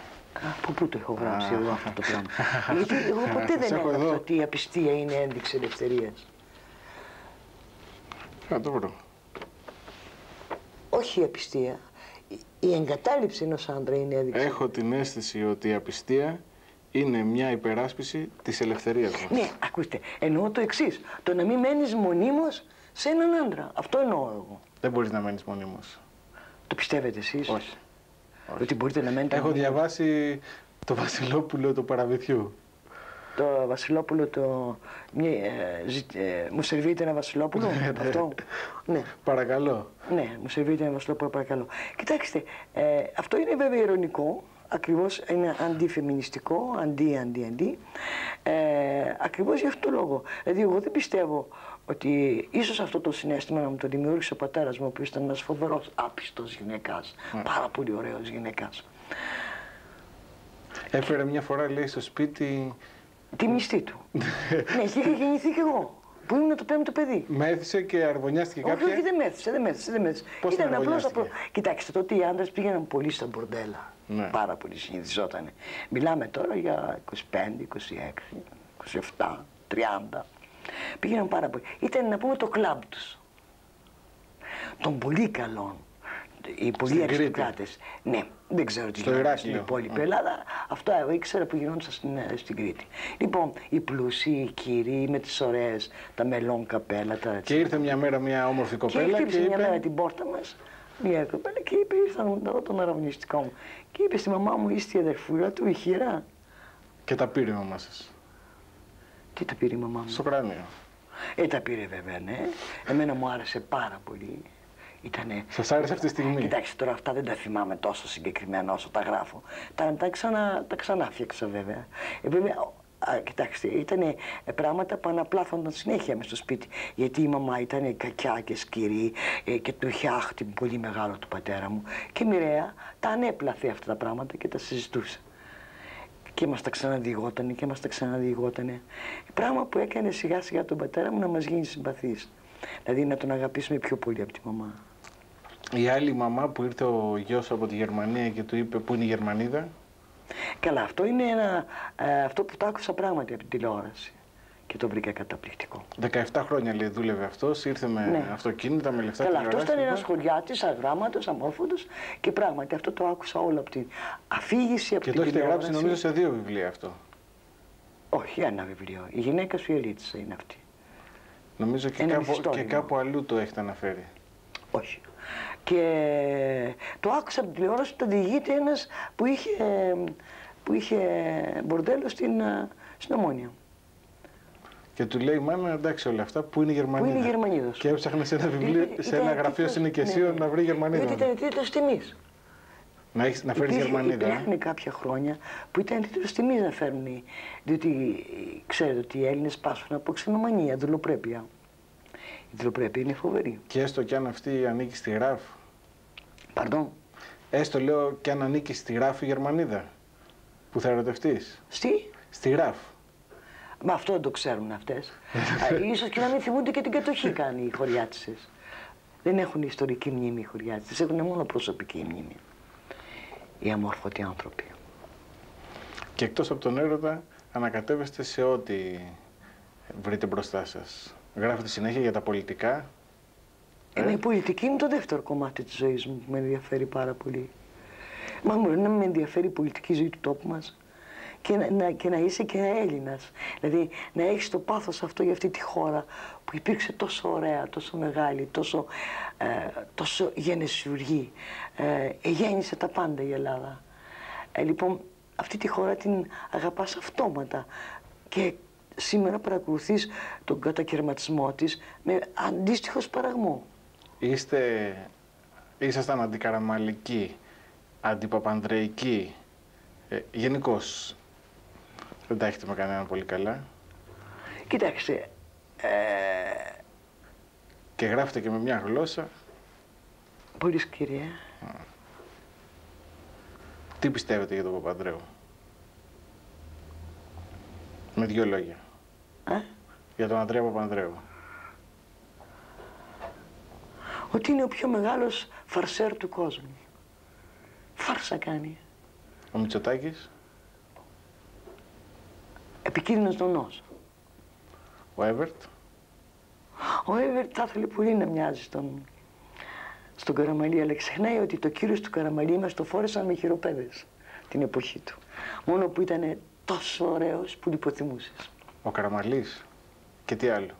Από πού το έχω γράψει εγώ αυτό το πράγμα? Γιατί εγώ ποτέ δεν έγραψα ότι η απιστία είναι ένδειξη ελευθερίας. Θα το βρω. Όχι η απιστία. Η εγκατάλειψη ενός άντρα είναι ένδειξη. Έχω την αίσθηση ότι η απιστία είναι μια υπεράσπιση της ελευθερίας μας. Ναι, ακούστε, εννοώ το εξής. Το να μην μένεις μονίμως σε έναν άντρα. Αυτό εννοώ εγώ. Δεν μπορείς να μένεις μονίμως. Το πιστεύετε εσείς? Όχι. Ότι μπορείτε να μένετε Έχω διαβάσει το Βασιλόπουλο του Παραβυθιού. Το Βασιλόπουλο μου σερβίτε ένα Βασιλόπουλο, αυτό. Ναι. Παρακαλώ. Ναι, μου σερβίτε ένα Βασιλόπουλο, παρακαλώ. Κοιτάξτε, αυτό είναι βέβαια ειρωνικό, ακριβώς είναι αντιφεμινιστικό, αντί. Ακριβώς γι' αυτό το λόγο. Δηλαδή, εγώ δεν πιστεύω ότι ίσως αυτό το συναίσθημα να μου το δημιούργησε ο πατέρας μου, ο οποίος ήταν ένας φοβερός, άπιστος γυναικάς, πάρα πολύ ωραίος γυναικάς. Έφερε μια φορά, λέει, στο σπίτι... Τη μισθή του. Ναι, και είχα γεννηθεί κι εγώ, που ήμουν το πέμπτο παιδί. Μέθησε και αρβωνιάστηκε κάποια... Όχι, δεν μέθησε. Πώς Ήταν την απλώς αρβωνιάστηκε? Κοιτάξτε, τότε οι άντρες πήγαιναν πολύ στα μπορντέλα. Ναι. Πάρα πολύ συνηθιζότανε. Μιλάμε τώρα για 25, 26, 27, 30. Πήγαιναν πάρα πολύ. Ήταν, να πούμε, το κλαμπ τους. Των πολύ καλών. Οι πολύ αριστοκράτες. Ναι, δεν ξέρω τι γινόταν στην υπόλοιπη Ελλάδα. Αυτό εγώ ήξερα που γινόταν στην Κρήτη. Λοιπόν, οι πλούσιοι, οι κύριοι με τις ωραίες, τα μελών καπέλα. Και ήρθε μια μέρα μια όμορφη κοπέλα και είπε... μια μέρα την πόρτα μας, μια κοπέλα, και είπε, ήρθα να δω τον αραβωνιστικό μου. Και είπε στη μαμά μου, είστε η αδερφούλα του, η Χίρα. Και τα πήρε η μαμά σας? Τι τα πήρε η μαμά μου? Στο κράνιο. Τα πήρε βέβαια, ναι. Εμένα μου άρεσε πάρα πολύ. Ήτανε... Σας άρεσε αυτή τη στιγμή? Κοιτάξτε, τώρα αυτά δεν τα θυμάμαι τόσο συγκεκριμένα όσο τα γράφω. Τα ξανάφτιαξα βέβαια. Βέβαια, κοιτάξτε, ήταν πράγματα που αναπλάθονταν συνέχεια μες στο σπίτι. Γιατί η μαμά ήταν κακιά και σκληρή και του είχε άχτη πολύ μεγάλο του πατέρα μου. Και μοιραία τα ανέπλαθε αυτά τα πράγματα και τα συζητούσε. Και μας τα ξαναδιηγότανε Πράγμα που έκανε σιγά σιγά τον πατέρα μου να μας γίνει συμπαθής. Δηλαδή να τον αγαπήσουμε πιο πολύ από τη μαμά. Η άλλη μαμά που ήρθε ο γιος από τη Γερμανία και του είπε πού είναι η Γερμανίδα? Καλά, αυτό είναι αυτό που το άκουσα πράγματι από την τηλεόραση και το βρήκα καταπληκτικό. 17 χρόνια, λέει, δούλευε αυτός, ήρθε με αυτοκίνητα, με λεφτά. Καλά, αυτός ήταν ένας χωριάτης, αγράμματος, αμόρφωτος, και πράγματι αυτό το άκουσα όλο από την αφήγηση, από την τηλεόραση. Και το έχετε γράψει νομίζω σε 2 βιβλία αυτό. Όχι, ένα βιβλίο. Η γυναίκα σου η Ελίτσα είναι αυτή. Νομίζω και κάπου αλλού το έχετε αναφέρει. Όχι. Και το άκουσα από την τηλεόραση, το διηγείται ένας που είχε μπορντέλο στην Ομόνια. Και του λέει, μάνα, εντάξει όλα αυτά, πού είναι η Γερμανίδα? Πού είναι η Γερμανίδα? Και έψαχνε σε ένα βιβλίο, σε ένα γραφείο συνοικιασίων να βρει Γερμανίδα. Γιατί ήταν τίτλος τιμής. Να φέρεις Γερμανίδα. Υπήρχαν κάποια χρόνια που ήταν τίτλος τιμής να φέρνει. Διότι ξέρετε ότι οι Έλληνες πάσχουν από ξενομανία, δουλοπρέπεια. Η δουλοπρέπεια είναι φοβερή. Και έστω κι αν αυτή ανήκει στη ΡΑΦ. Παρντών. Έστω, λέω, κι αν ανήκει στη ΡΑΦ η Γερμανίδα που θα ερωτευτείς. Στη ΡΑΦ. Μα αυτό δεν το ξέρουν αυτές. Ίσως και να μην θυμούνται και την κατοχή κάνει οι χωριάτισσες. Δεν έχουν ιστορική μνήμη οι χωριάτισσες, έχουν μόνο προσωπική μνήμη. Οι αμόρφωτοι άνθρωποι. Και εκτός από τον έρωτα, ανακατεύεστε σε ό,τι βρείτε μπροστά σας. Γράφετε συνέχεια για τα πολιτικά. Η πολιτική είναι το δεύτερο κομμάτι της ζωής μου που με ενδιαφέρει πάρα πολύ. Μα μπορεί να με ενδιαφέρει η πολιτική ζωή του τόπου μας και να είσαι και Έλληνας. Δηλαδή να έχεις το πάθος αυτό για αυτή τη χώρα που υπήρξε τόσο ωραία, τόσο μεγάλη, τόσο γενεσιουργή. Γέννησε τα πάντα η Ελλάδα. Λοιπόν, αυτή τη χώρα την αγαπάς αυτόματα και σήμερα παρακολουθείς τον κατακαιρματισμό της με αντίστοιχο σπαραγμό. Ήσασταν αντικαραμαλικοί, αντιπαπανδρεϊκοί, γενικώς δεν τα έχετε με κανέναν πολύ καλά. Κοιτάξτε, και γράφετε και με μια γλώσσα. Πολύ σκληρή, Τι πιστεύετε για τον Παπανδρέου? Με 2 λόγια. Για τον Ανδρέα Παπανδρέου. Ότι είναι ο πιο μεγάλος φαρσέρ του κόσμου. Φάρσα κάνει. Ο Μητσοτάκης. Επικίνδυνος νονός. Ο Έβερτ. Ο Έβερτ θα ήθελε πολύ να μοιάζει στον Καραμαλή, αλλά ξεχνάει ότι το κύρος του Καραμαλή μας το φόρεσαν με χειροπέδες την εποχή του. Μόνο που ήταν τόσο ωραίος που λιποθυμούσες. Ο Καραμαλής. Και τι άλλο?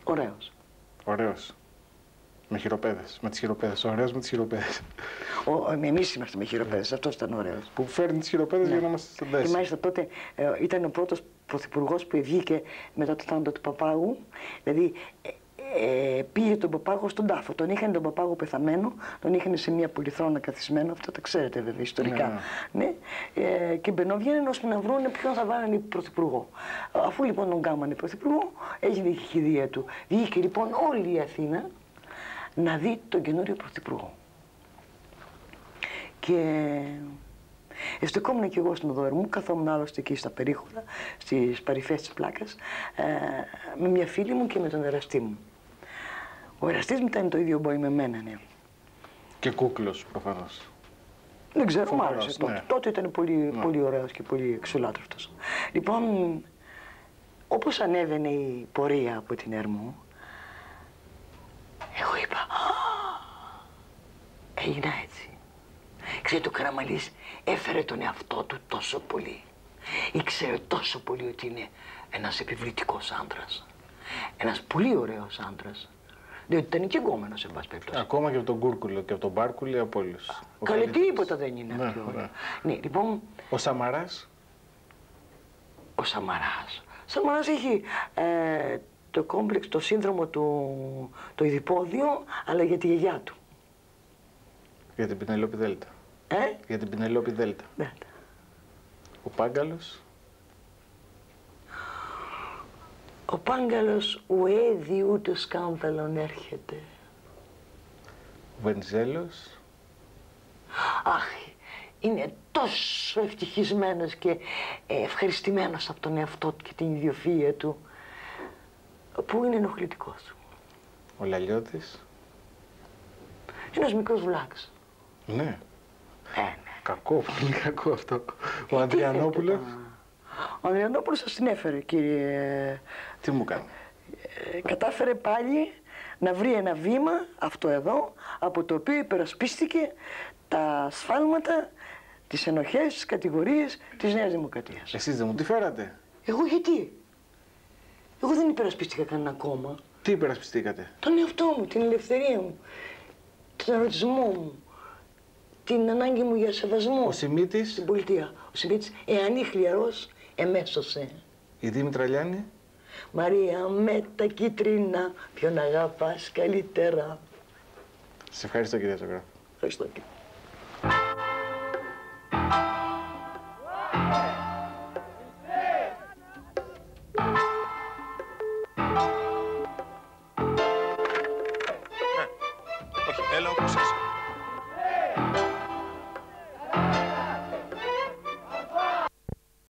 Ωραίος. Ωραίος. Με χειροπέδες. Με τις χειροπέδες. Ωραίος με τις χειροπέδες. Εμείς είμαστε με χειροπέδες. Αυτός ήταν ωραίος. Που φέρνει τις χειροπέδες για να μας συνδέσει. Και μάλιστα τότε ήταν ο πρώτος πρωθυπουργός που βγήκε μετά το θάνατο του Παπάγου. Δηλαδή πήγε τον Παπάγο στον τάφο. Τον είχαν τον Παπάγο πεθαμένο, τον είχαν σε μια πολυθρόνα καθισμένο, αυτό τα ξέρετε βέβαια ιστορικά. Ναι. Και μπαινοβγαίνουν ώστε να βρούνε ποιον θα βάλανε πρωθυπουργό. Αφού λοιπόν τον κάμανε πρωθυπουργό, έγινε η κηδεία του. Βγήκε λοιπόν όλη η Αθήνα να δει τον καινούριο πρωθυπουργό. Και στεκόμουν και εγώ στην οδό μου, καθόμουν άλλωστε εκεί στα περίχωρα, στις παρυφές της πλάκας, με μια φίλη μου και με τον εραστή μου. Ο εραστής μου ήταν το ίδιο μπόι με μένα, ναι. Και κούκλος, προφανώς. Δεν ξέρω, μ' άρεσε τότε. Ναι. Τότε ήταν πολύ ωραίος και πολύ εξολάτρευτος. Λοιπόν, όπως ανέβαινε η πορεία από την Ερμού, εγώ είπα, έγινα έτσι. Ξέρετε, ο Καραμαλής έφερε τον εαυτό του τόσο πολύ. Ήξερε τόσο πολύ ότι είναι ένας επιβλητικός άντρας. Ένας πολύ ωραίος άντρας. Διότι ήταν και εγκόμενος, εν πάση περιπτώσει. Ακόμα και από τον Κούρκουλο και από τον Μπάρκουλη, από όλους. Καλέ, τίποτα δεν είναι Ναι, πιο ωραίο. ναι. Ναι, λοιπόν, Ο Σαμαράς. ο Σαμαράς. Ο Σαμαράς έχει το κόμπλεξ, το σύνδρομο του, το ειδιπόδιο, αλλά για τη γιαγιά του. Για την Πινελόπη Δέλτα. Για την Πινελόπη Δέλτα. Ναι. Ο Πάγκαλος. Ο Πάγκαλος ουέδι ούτε σκάνδαλον έρχεται. Ο Βενιζέλος. Αχ, είναι τόσο ευτυχισμένος και ευχαριστημένος από τον εαυτό του και την ιδιοφυΐα του, που είναι ενοχλητικός. Ο Λαλιώτης. Ένας μικρός βουλάκας. Ναι. Ναι. Κακό, πολύ κακό αυτό. Ο Ανδριανόπουλος. Ο Ανδριανόπουλος σας την έφερε, κύριε. Τι μου κάνει. Κατάφερε πάλι να βρει ένα βήμα, αυτό εδώ, από το οποίο υπερασπίστηκε τα σφάλματα, τις ενοχές, τις κατηγορίες της Νέας Δημοκρατίας. Εσείς δεν μου τη φέρατε. Εγώ γιατί? Εγώ δεν υπερασπίστηκα κανένα κόμμα. Τι υπερασπιστήκατε. Τον εαυτό μου, την ελευθερία μου, τον ερωτισμό μου, την ανάγκη μου για σεβασμό. Ο Σιμίτης. Στην πολιτεία. Ο Σιμίτης, εάν ή χλιαρός, εμέσωσε. Η Δήμητρα Λιάννη. Μαρία με τα κίτρινα, ποιον αγαπάς καλύτερα. Σας ευχαριστώ, κυρία Ζωγράφου. Ευχαριστώ.